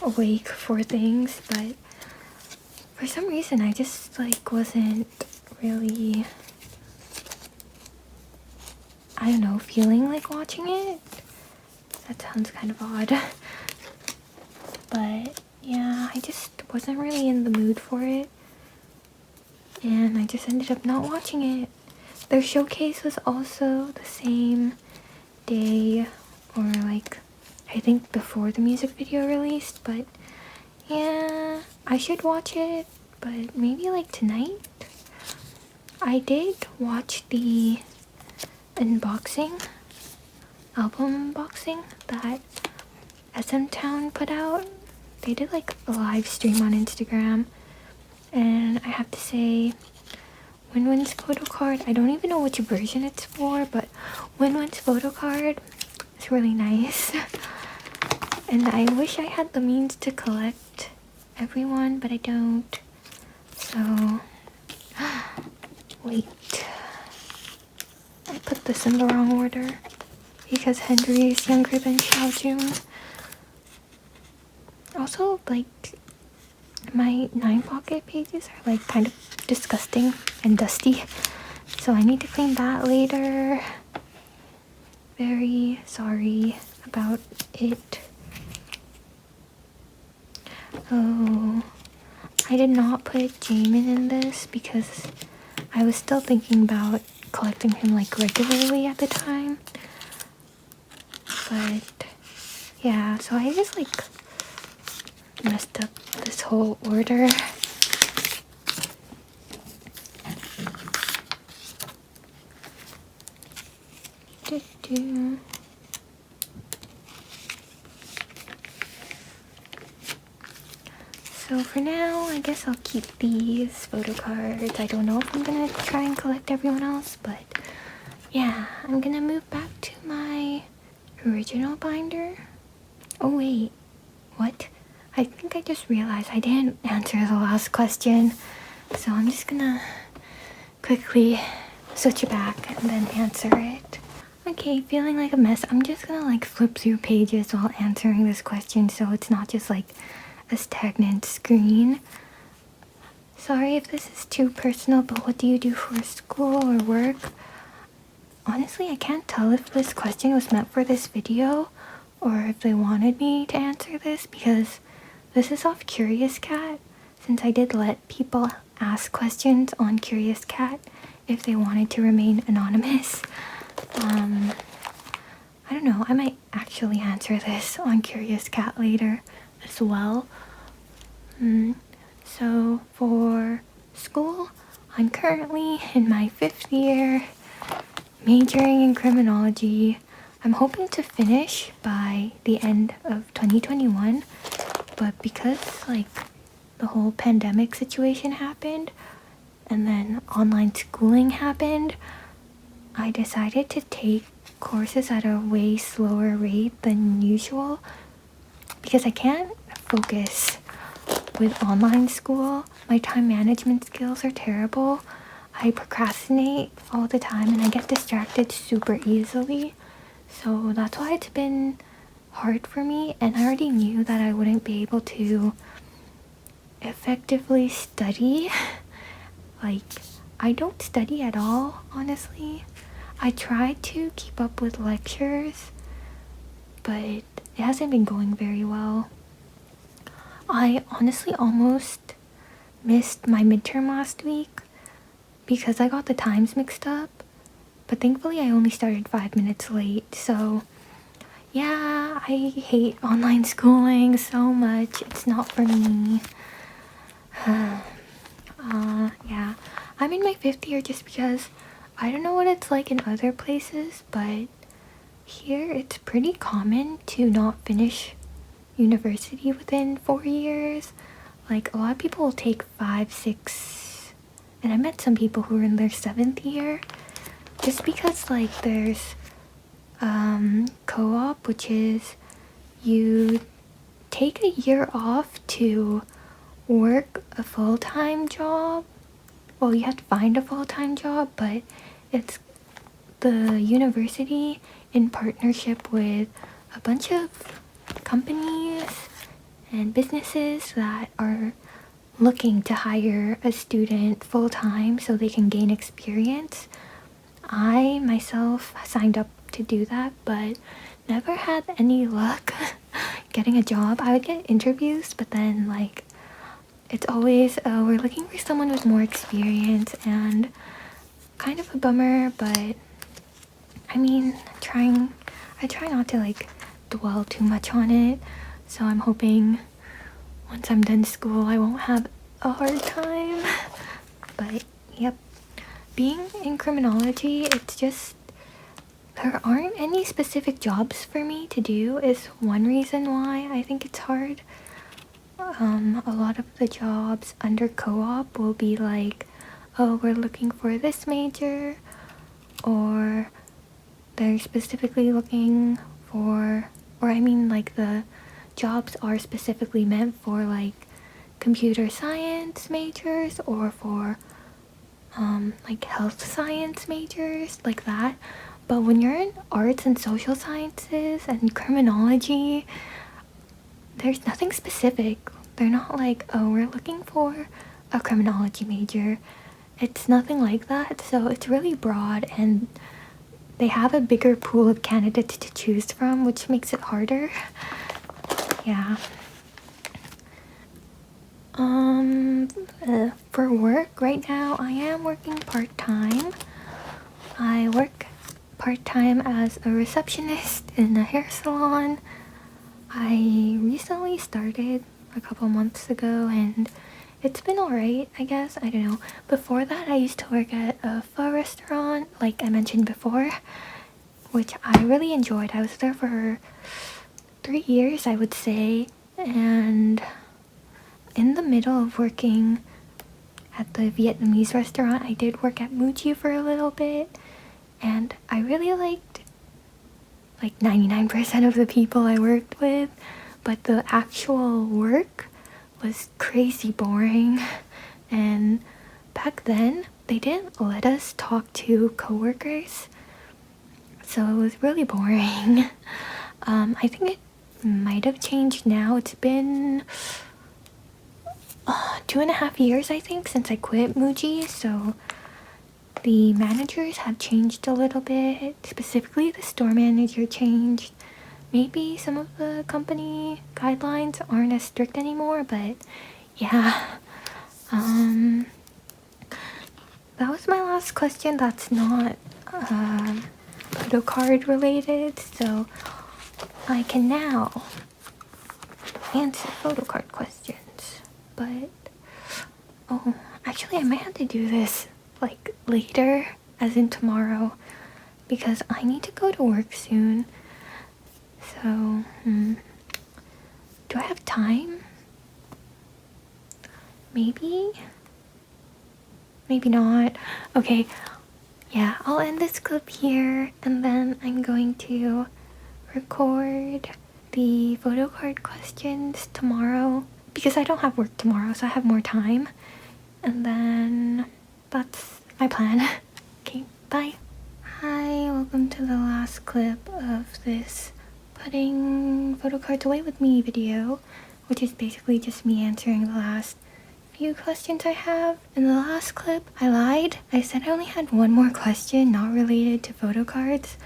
awake for things, but for some reason I just like wasn't really, I don't know, feeling like watching it. That sounds kind of odd. But yeah, I just wasn't really in the mood for it. And I just ended up not watching it. Their showcase was also the same day, or like I think before the music video released, but yeah, I should watch it, but maybe like tonight. I did watch the unboxing, album unboxing that SM Town put out. They did like a live stream on Instagram, and I have to say, Winwin's photo card, I don't even know which version it's for, but Winwin's photo card is really nice. And I wish I had the means to collect everyone, but I don't. So, wait. I put this in the wrong order because Henry is younger than Xiaojun. Also, like, my 9 pocket pages are like kind of disgusting and dusty, so I need to clean that later. Very sorry about it. Oh, I did not put Jamin in this because I was still thinking about collecting him like regularly at the time. But yeah, so I just like messed up this whole order. So for now, I guess I'll keep these photo cards. I don't know if I'm gonna try and collect everyone else, but yeah, I'm gonna move back to my original binder. Oh wait, what? I think I just realized I didn't answer the last question, so I'm just gonna quickly switch it back and then answer it. Okay, feeling like a mess. I'm just gonna like flip through pages while answering this question so it's not just like a stagnant screen. Sorry if this is too personal, but what do you do for school or work? Honestly, I can't tell if this question was meant for this video or if they wanted me to answer this, because this is off Curious Cat, since I did let people ask questions on Curious Cat if they wanted to remain anonymous. I don't know, I might actually answer this on Curious Cat later as well. So for school, I'm currently in my 5th year, majoring in criminology. I'm hoping to finish by the end of 2021, but because like the whole pandemic situation happened and then online schooling happened, I decided to take courses at a way slower rate than usual because I can't focus with online school. My time management skills are terrible. I procrastinate all the time and I get distracted super easily. So that's why it's been hard for me, and I already knew that I wouldn't be able to effectively study. Like, I don't study at all, honestly. I try to keep up with lectures, but it hasn't been going very well. I honestly almost missed my midterm last week because I got the times mixed up, but thankfully I only started 5 minutes late. So yeah, I hate online schooling so much. It's not for me. Yeah, I'm in my 5th year just because I don't know what it's like in other places, but here it's pretty common to not finish university within 4 years. Like, a lot of people will take 5, 6, and I met some people who are in their 7th year, just because like there's co-op, which is you take a year off to work a full-time job. Well, you have to find a full-time job, but it's the university in partnership with a bunch of companies and businesses that are looking to hire a student full-time so they can gain experience. I myself signed up to do that, but never had any luck getting a job. I would get interviews, but then like it's always we're looking for someone with more experience, and kind of a bummer. But I mean, I try not to like dwell too much on it, so I'm hoping once I'm done school I won't have a hard time. But yep, being in criminology, it's just there aren't any specific jobs for me to do is one reason why I think it's hard. A lot of the jobs under co-op will be like, oh, we're looking for this major, or they're specifically looking for, or I mean like the jobs are specifically meant for like computer science majors or for like health science majors, like that. But when you're in arts and social sciences and criminology, there's nothing specific. They're not like, oh, we're looking for a criminology major. It's nothing like that. So it's really broad, and they have a bigger pool of candidates to choose from, which makes it harder. Yeah. For work right now, I am working part-time. I work part-time as a receptionist in a hair salon. I recently started a couple months ago, and it's been alright, I guess. I don't know. Before that, I used to work at a pho restaurant, like I mentioned before, which I really enjoyed. I was there for 3 years, I would say, and in the middle of working at the Vietnamese restaurant, I did work at Muji for a little bit, and I really liked like 99% of the people I worked with, but the actual work was crazy boring. And back then, they didn't let us talk to coworkers. So it was really boring. I think it might have changed now. It's been 2.5 years, I think, since I quit Muji, so the managers have changed a little bit. Specifically, the store manager changed. Maybe some of the company guidelines aren't as strict anymore, but yeah. That was my last question. That's not photo card related, so I can now answer photo card questions. But oh, actually I might have to do this like later, as in tomorrow, because I need to go to work soon. So do I have time? Maybe not. Okay, yeah, I'll end this clip here, and then I'm going to record the photo card questions tomorrow, because I don't have work tomorrow, so I have more time. And then that's my plan. Okay, bye. Hi, welcome to the last clip of this putting photo cards away with me video, which is basically just me answering the last few questions I have. In the last clip, I lied. I said I only had one more question not related to photo cards,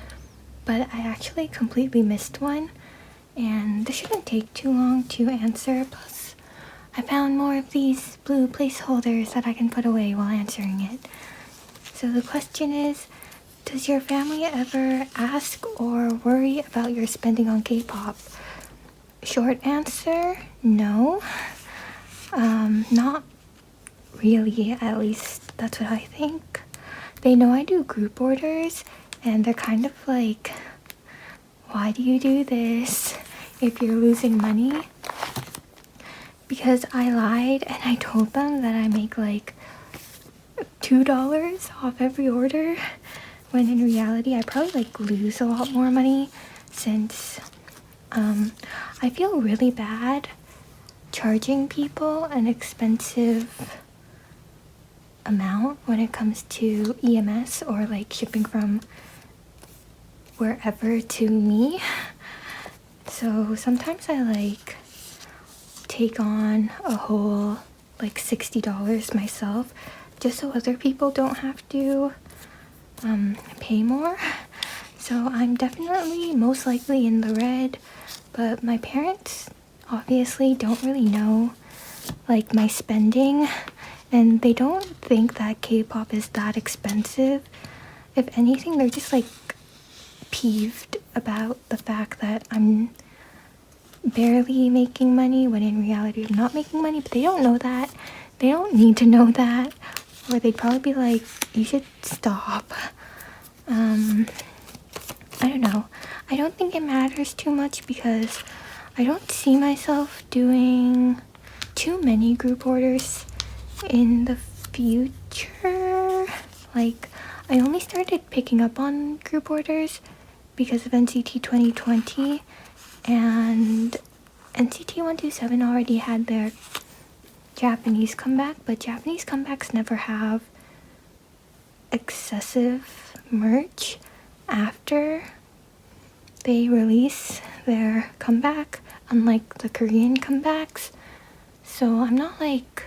but I actually completely missed one, and this shouldn't take too long to answer. Plus, I found more of these blue placeholders that I can put away while answering it. So the question is, does your family ever ask or worry about your spending on K-pop? Short answer, no. Not really, at least that's what I think. They know I do group orders, and they're kind of like, why do you do this if you're losing money? Because I lied and I told them that I make like $2 off every order, when in reality I probably like lose a lot more money, since I feel really bad charging people an expensive amount when it comes to EMS or like shipping from wherever to me. So sometimes I like take on a whole like $60 myself, just so other people don't have to pay more. So I'm definitely most likely in the red, but my parents obviously don't really know like my spending, and they don't think that K-pop is that expensive. If anything, they're just like peeved about the fact that I'm barely making money, when in reality I'm not making money, but they don't know that. They don't need to know that, or they'd probably be like, you should stop. I don't know. I don't think it matters too much, because I don't see myself doing too many group orders in the future. Like, I only started picking up on group orders because of NCT 2020, and NCT 127 already had their Japanese comeback, but Japanese comebacks never have excessive merch after they release their comeback, unlike the Korean comebacks. So I'm not like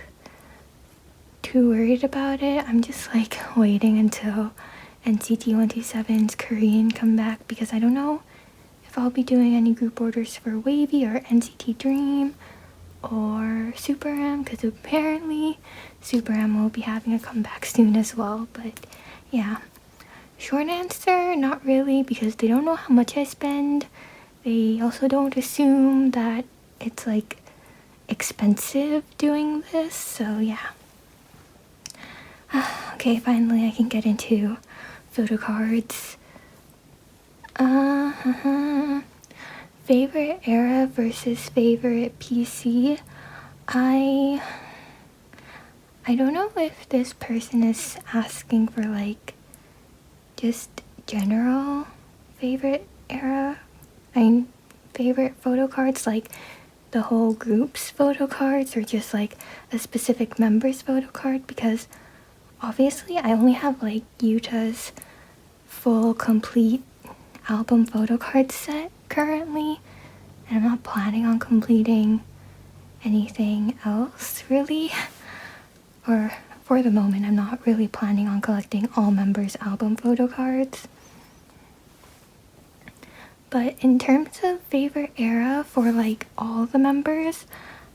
too worried about it. I'm just like waiting until NCT 127's Korean comeback, because I don't know if I'll be doing any group orders for Wavy or NCT Dream or Super M, because apparently Super M will be having a comeback soon as well. But yeah, short answer, not really, because they don't know how much I spend. They also don't assume that it's like expensive doing this, so yeah. Okay, finally I can get into photo cards. Favorite era versus favorite PC. I don't know if this person is asking for like just general favorite era. Favorite photo cards, like the whole group's photo cards, or just like a specific member's photo card, because obviously I only have like Yuta's full complete album photo card set currently, and I'm not planning on completing anything else really. Or for the moment, I'm not really planning on collecting all members' album photo cards. But in terms of favorite era for like all the members,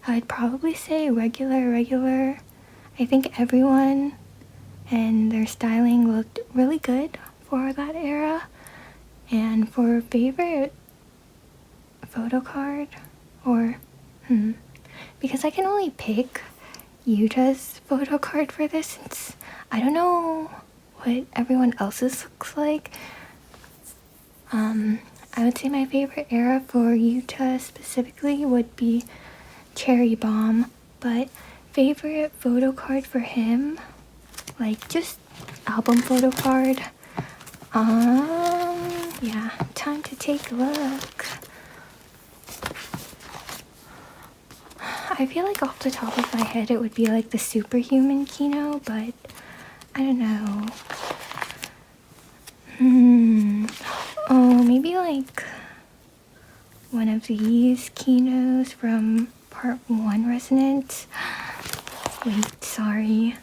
I'd probably say regular. I think everyone and their styling looked really good for that era. And for favorite photo card, or because I can only pick Yuta's photo card for this, since I don't know what everyone else's looks like. I would say my favorite era for Yuta specifically would be Cherry Bomb, but favorite photo card for him, like just album photo card, yeah, time to take a look. I feel like off the top of my head it would be like the Superhuman Kino, but I don't know. Oh, maybe like one of these Kinos from part 1 Resonance. Wait, sorry.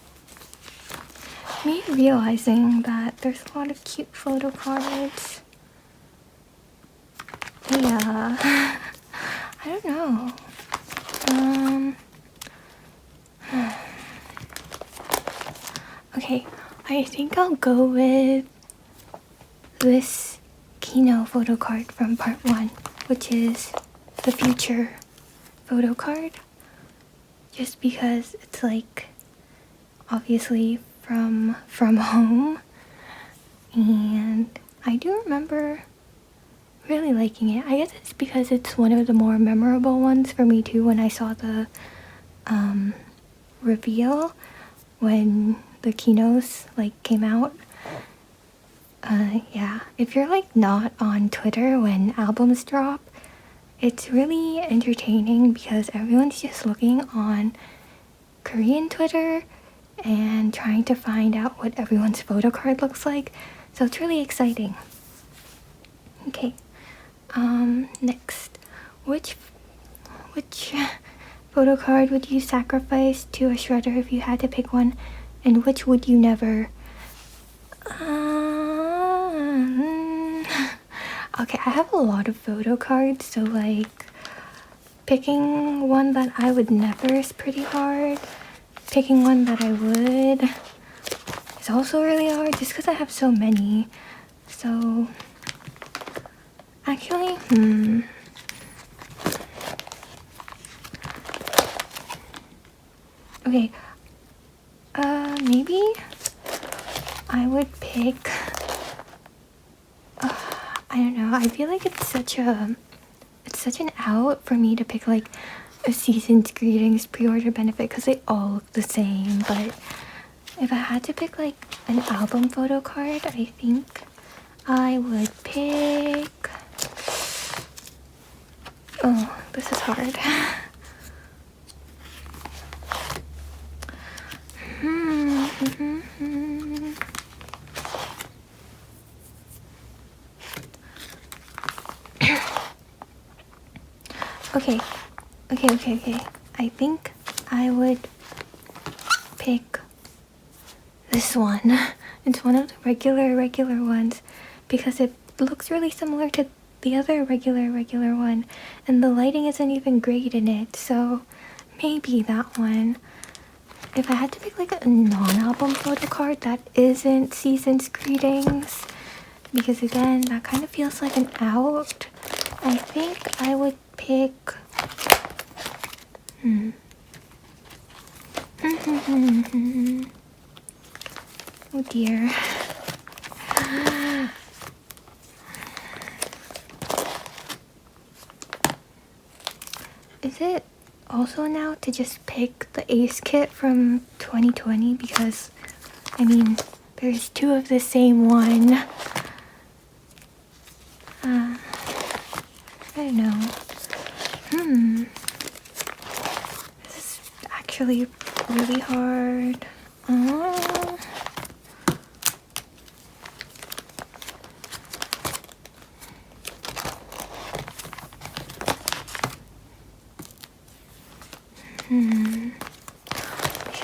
Me realizing that there's a lot of cute photo cards. Yeah. I don't know. Okay, I think I'll go with this Kino photo card from part 1, which is the future photo card. Just because it's like obviously from home, and I do remember really liking it. I guess it's because it's one of the more memorable ones for me too when I saw the reveal when the Kinos like came out. Yeah, if you're like not on Twitter when albums drop, it's really entertaining because everyone's just looking on Korean Twitter and trying to find out what everyone's photo card looks like, so it's really exciting. Okay, next, which photo card would you sacrifice to a shredder if you had to pick one, and which would you never? Okay, I have a lot of photo cards, so like picking one that I would never is pretty hard. Picking one that I would is also really hard just because I have so many. So actually, okay, maybe I would pick, I don't know, I feel like it's such an out for me to pick like a season's greetings pre-order benefit because they all look the same. But if I had to pick like an album photo card, I think I would pick, oh, this is hard. Okay. I think I would pick this one. It's one of the regular ones because it looks really similar to the other regular one, and the lighting isn't even great in it, so maybe that one. If I had to pick like a non-album photo card that isn't Season's Greetings, because again, that kind of feels like an out, I think I would pick, oh dear. Is it also now to just pick the Ace kit from 2020? Because, I mean, there's two of the same one. I don't know. This is actually really hard.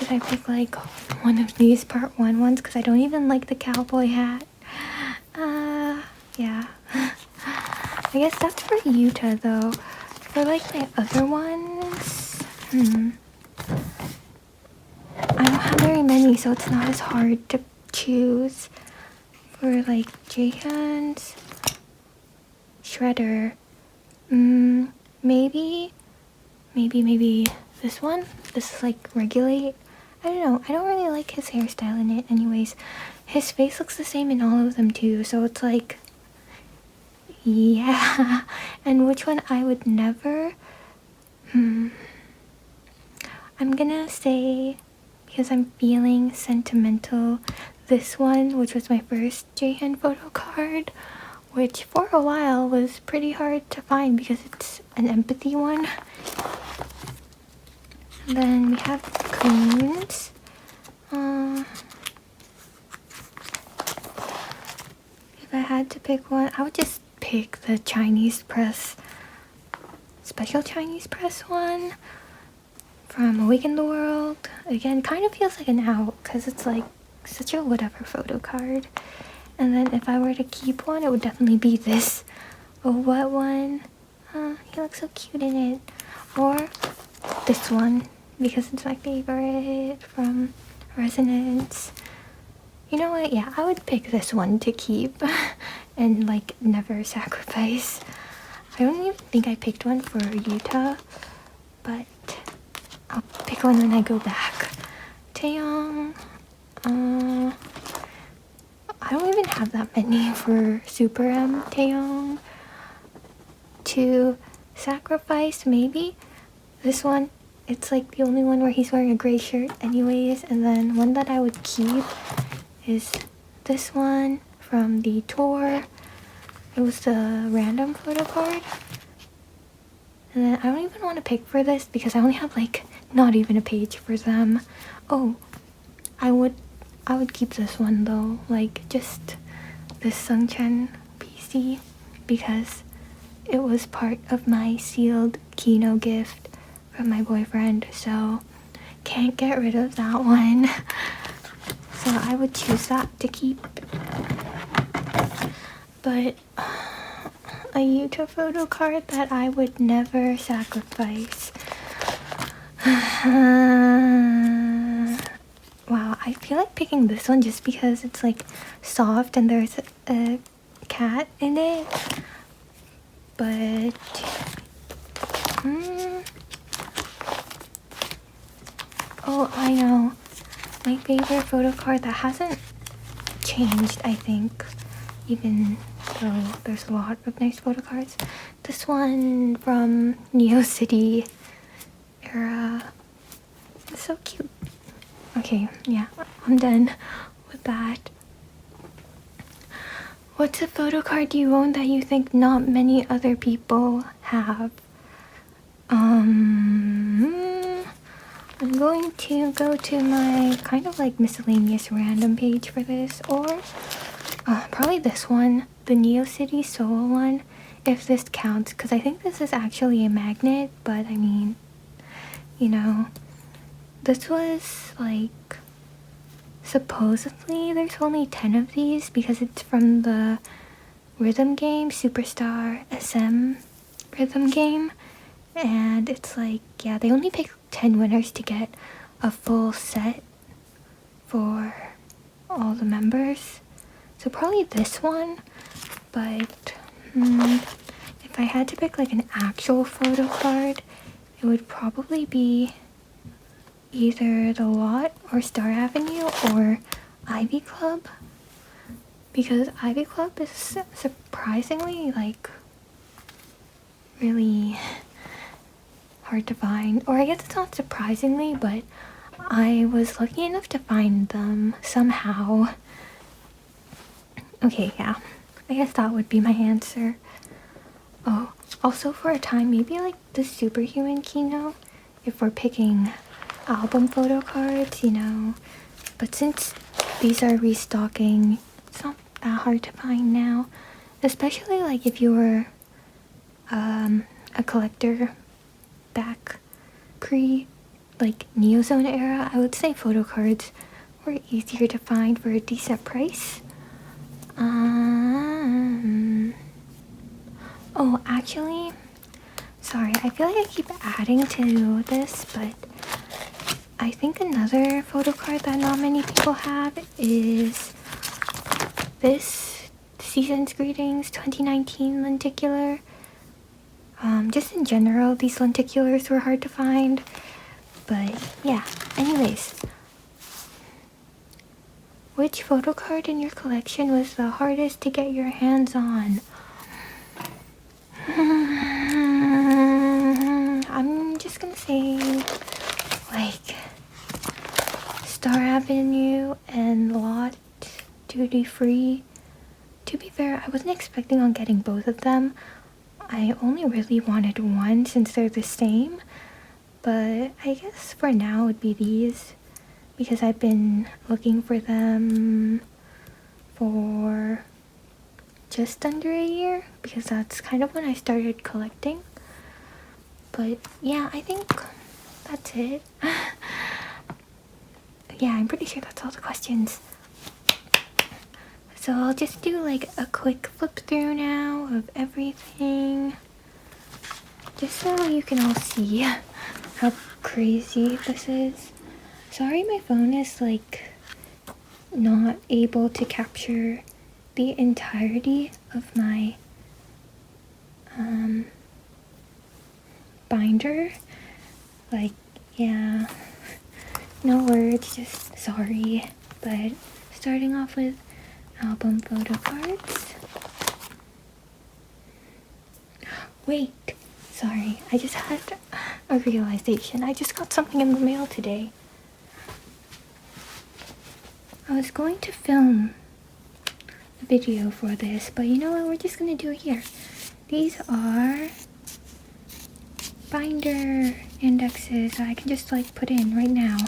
should I pick like one of these part 1 ones? Because I don't even like the cowboy hat. Yeah. I guess that's for Yuta though. For like my other ones, I don't have very many, so it's not as hard to choose. For like Jaehyun's Shredder, maybe this one. This is like Regulate. I don't know. I don't really like his hairstyle in it anyways. His face looks the same in all of them too, so it's like, yeah. And which one I would never? I'm gonna say, because I'm feeling sentimental, this one, which was my first Jaehyun photo card, which for a while was pretty hard to find because it's an empathy one. And then we have Coons. If I had to pick one, I would just pick the Chinese press, special Chinese press one from Awaken the World. Again, kind of feels like an out because it's like such a whatever photo card. And then if I were to keep one, it would definitely be this. Oh, what one? He looks so cute in it. Or this one, because it's my favorite from Resonance. You know what? Yeah, I would pick this one to keep and like never sacrifice. I don't even think I picked one for Yuta, but I'll pick one when I go back. Taeyong. I don't even have that many for Super M Taeyong. To sacrifice, maybe this one. It's like the only one where he's wearing a gray shirt anyways. And then one that I would keep is this one from the tour. It was the random photo card. And then I don't even want to pick for this because I only have like not even a page for them. Oh, I would keep this one though, like just this Sungchen PC, because it was part of my sealed Kino gift from my boyfriend, so can't get rid of that one. So I would choose that to keep. But a Yuta photo card that I would never sacrifice. Wow, I feel like picking this one just because it's like soft and there's a cat in it. But oh, I know. My favorite photo card that hasn't changed, I think, even though there's a lot of nice photo cards. This one from Neo City era. It's so cute. Okay, yeah, I'm done with that. What's a photo card you own that you think not many other people have? I'm going to go to my kind of like miscellaneous random page for this, or probably this one, the Neo City Seoul one, if this counts, because I think this is actually a magnet, but I mean, you know, this was like, supposedly there's only 10 of these because it's from the rhythm game, Superstar SM rhythm game, and it's like, yeah, they only pick 10 winners to get a full set for all the members. So probably this one, but if I had to pick like an actual photo card, it would probably be either the Lot or Star Avenue or Ivy Club, because Ivy Club is surprisingly like really hard to find, or I guess it's not surprisingly, but I was lucky enough to find them somehow. Okay, yeah, I guess that would be my answer. Oh, also for a time, maybe like the Superhuman Kino, if we're picking album photo cards, you know, but since these are restocking, it's not that hard to find now, especially like if you were a collector back pre like Neozone era, I would say photo cards were easier to find for a decent price. Oh, actually, sorry, I feel like I keep adding to this, but I think another photo card that not many people have is this Season's Greetings 2019 lenticular. Just in general, these lenticulars were hard to find, but yeah, anyways. Which photo card in your collection was the hardest to get your hands on? I'm just gonna say, like, Star Avenue and Lotte Duty Free. To be fair, I wasn't expecting on getting both of them. I only really wanted one since they're the same, but I guess for now it would be these, because I've been looking for them for just under a year, because that's kind of when I started collecting. But yeah, I think that's it. Yeah, I'm pretty sure that's all the questions. So I'll just do like a quick flip through now of everything, just so you can all see how crazy this is. Sorry my phone is like not able to capture the entirety of my binder. Like, yeah, no words, just sorry. But starting off with album photo cards. Wait, sorry, I just had a realization. I just got something in the mail today. I was going to film a video for this, but you know what, we're just gonna do it here. These are binder indexes that I can just like put in right now.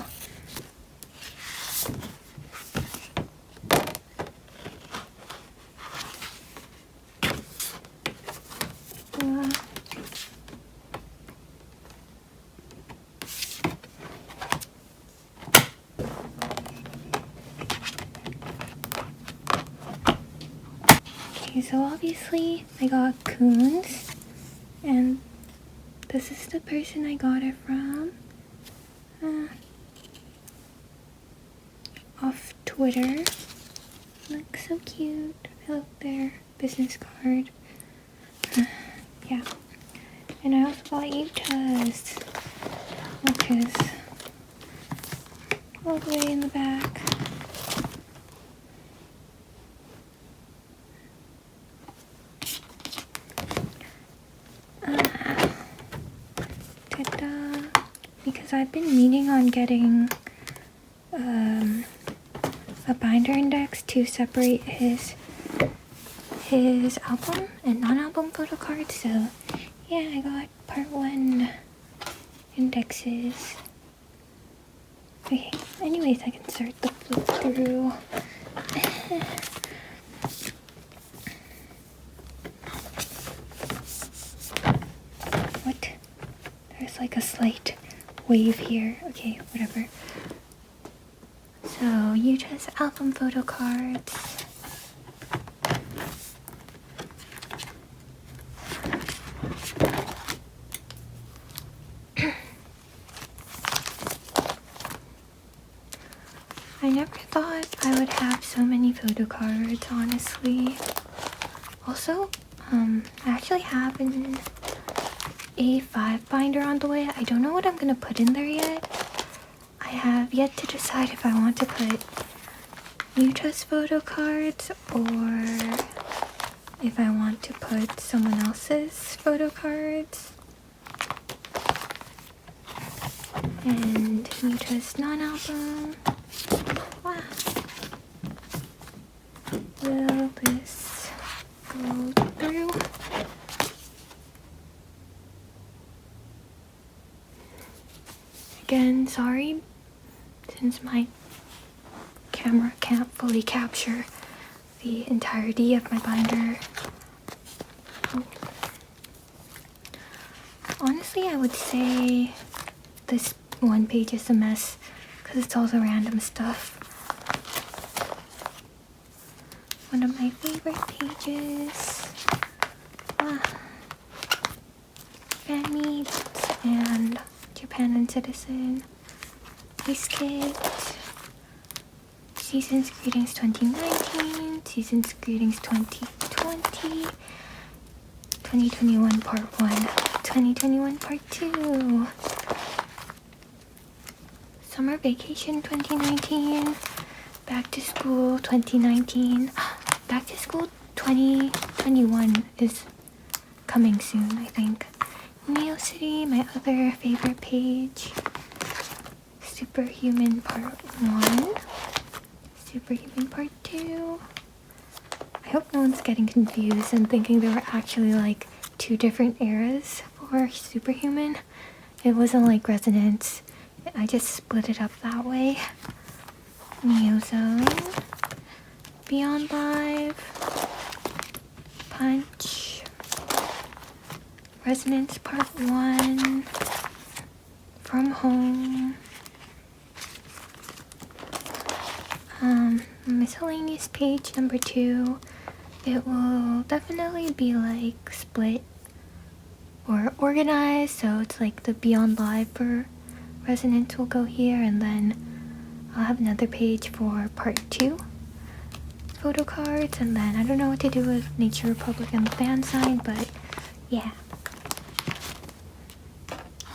Okay, so obviously I got Coons, and this is the person I got it from. Off Twitter. Looks so cute. I love their business card. Yeah. And I also got Yuta's, which is all the way in the back. Ta-da! Because I've been meaning on getting a binder index to separate his album and non-album photo cards, so yeah, I got part 1 indexes. Okay, anyways, I can start the flip through. What? There's like a slight wave here. Okay, whatever. So, Yuta's album photo cards. I never thought I would have so many photo cards, honestly. Also, I actually have an A5 binder on the way. I don't know what I'm gonna put in there yet. I have yet to decide if I want to put Yuta's photo cards or if I want to put someone else's photo cards. And Yuta's non-album. Wow. Will this go through? Again, sorry, since my camera can't fully capture the entirety of my binder. Honestly, I would say this one page is a mess because it's all the random stuff. One of my favorite pages. Fan meets and Japan and Citizen. Ice Kit. Season's Greetings 2019. Season's Greetings 2020. 2021 Part 1. 2021 Part 2. Summer Vacation 2019. Back to School 2019. Back to School 2021 is coming soon, I think. Neo City, my other favorite page. Superhuman Part 1. Superhuman Part 2. I hope no one's getting confused and thinking there were actually like 2 different eras for Superhuman. It wasn't like Resonance. I just split it up that way. Neozone. Beyond Live. Punch. Resonance Part 1. From Home. Miscellaneous page number 2. It will definitely be like split or organized, so it's like the Beyond Live for Resonance will go here, and then I'll have another page for part 2 photo cards, and then I don't know what to do with Nature Republic and the fan sign, but yeah.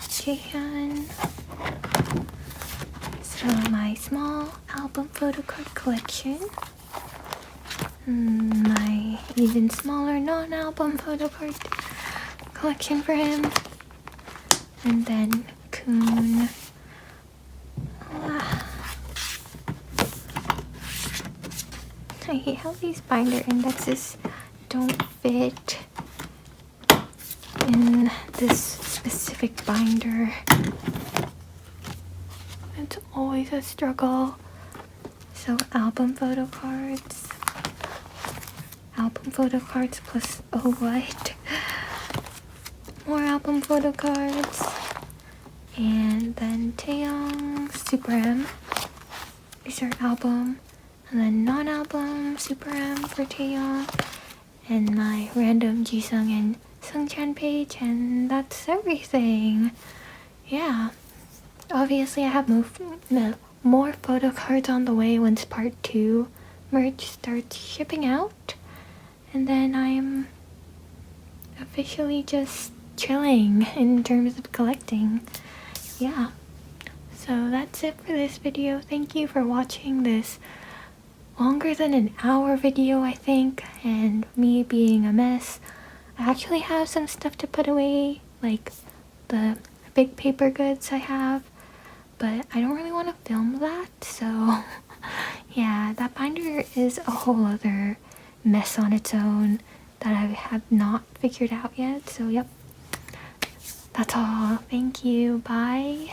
Jaehyun. So my small album photo card collection. My even smaller non-album photo card collection for him. And then Kun. I hate how these binder indexes don't fit in this specific binder. It's always a struggle. So album photo cards. Album photo cards plus, oh what? More album photo cards. And then Taeyong, Super M. These are album. And then non-album Super M for Taeyong. And my random Jisung and Sungchan page. And that's everything. Yeah. Obviously I have more photo cards on the way once part 2 merch starts shipping out. And then I'm officially just chilling in terms of collecting. Yeah. So that's it for this video. Thank you for watching this longer than an hour video, I think, and me being a mess. I actually have some stuff to put away, like the big paper goods I have, but I don't really want to film that, so yeah, that binder is a whole other mess on its own that I have not figured out yet. So yep, that's all. Thank you. Bye.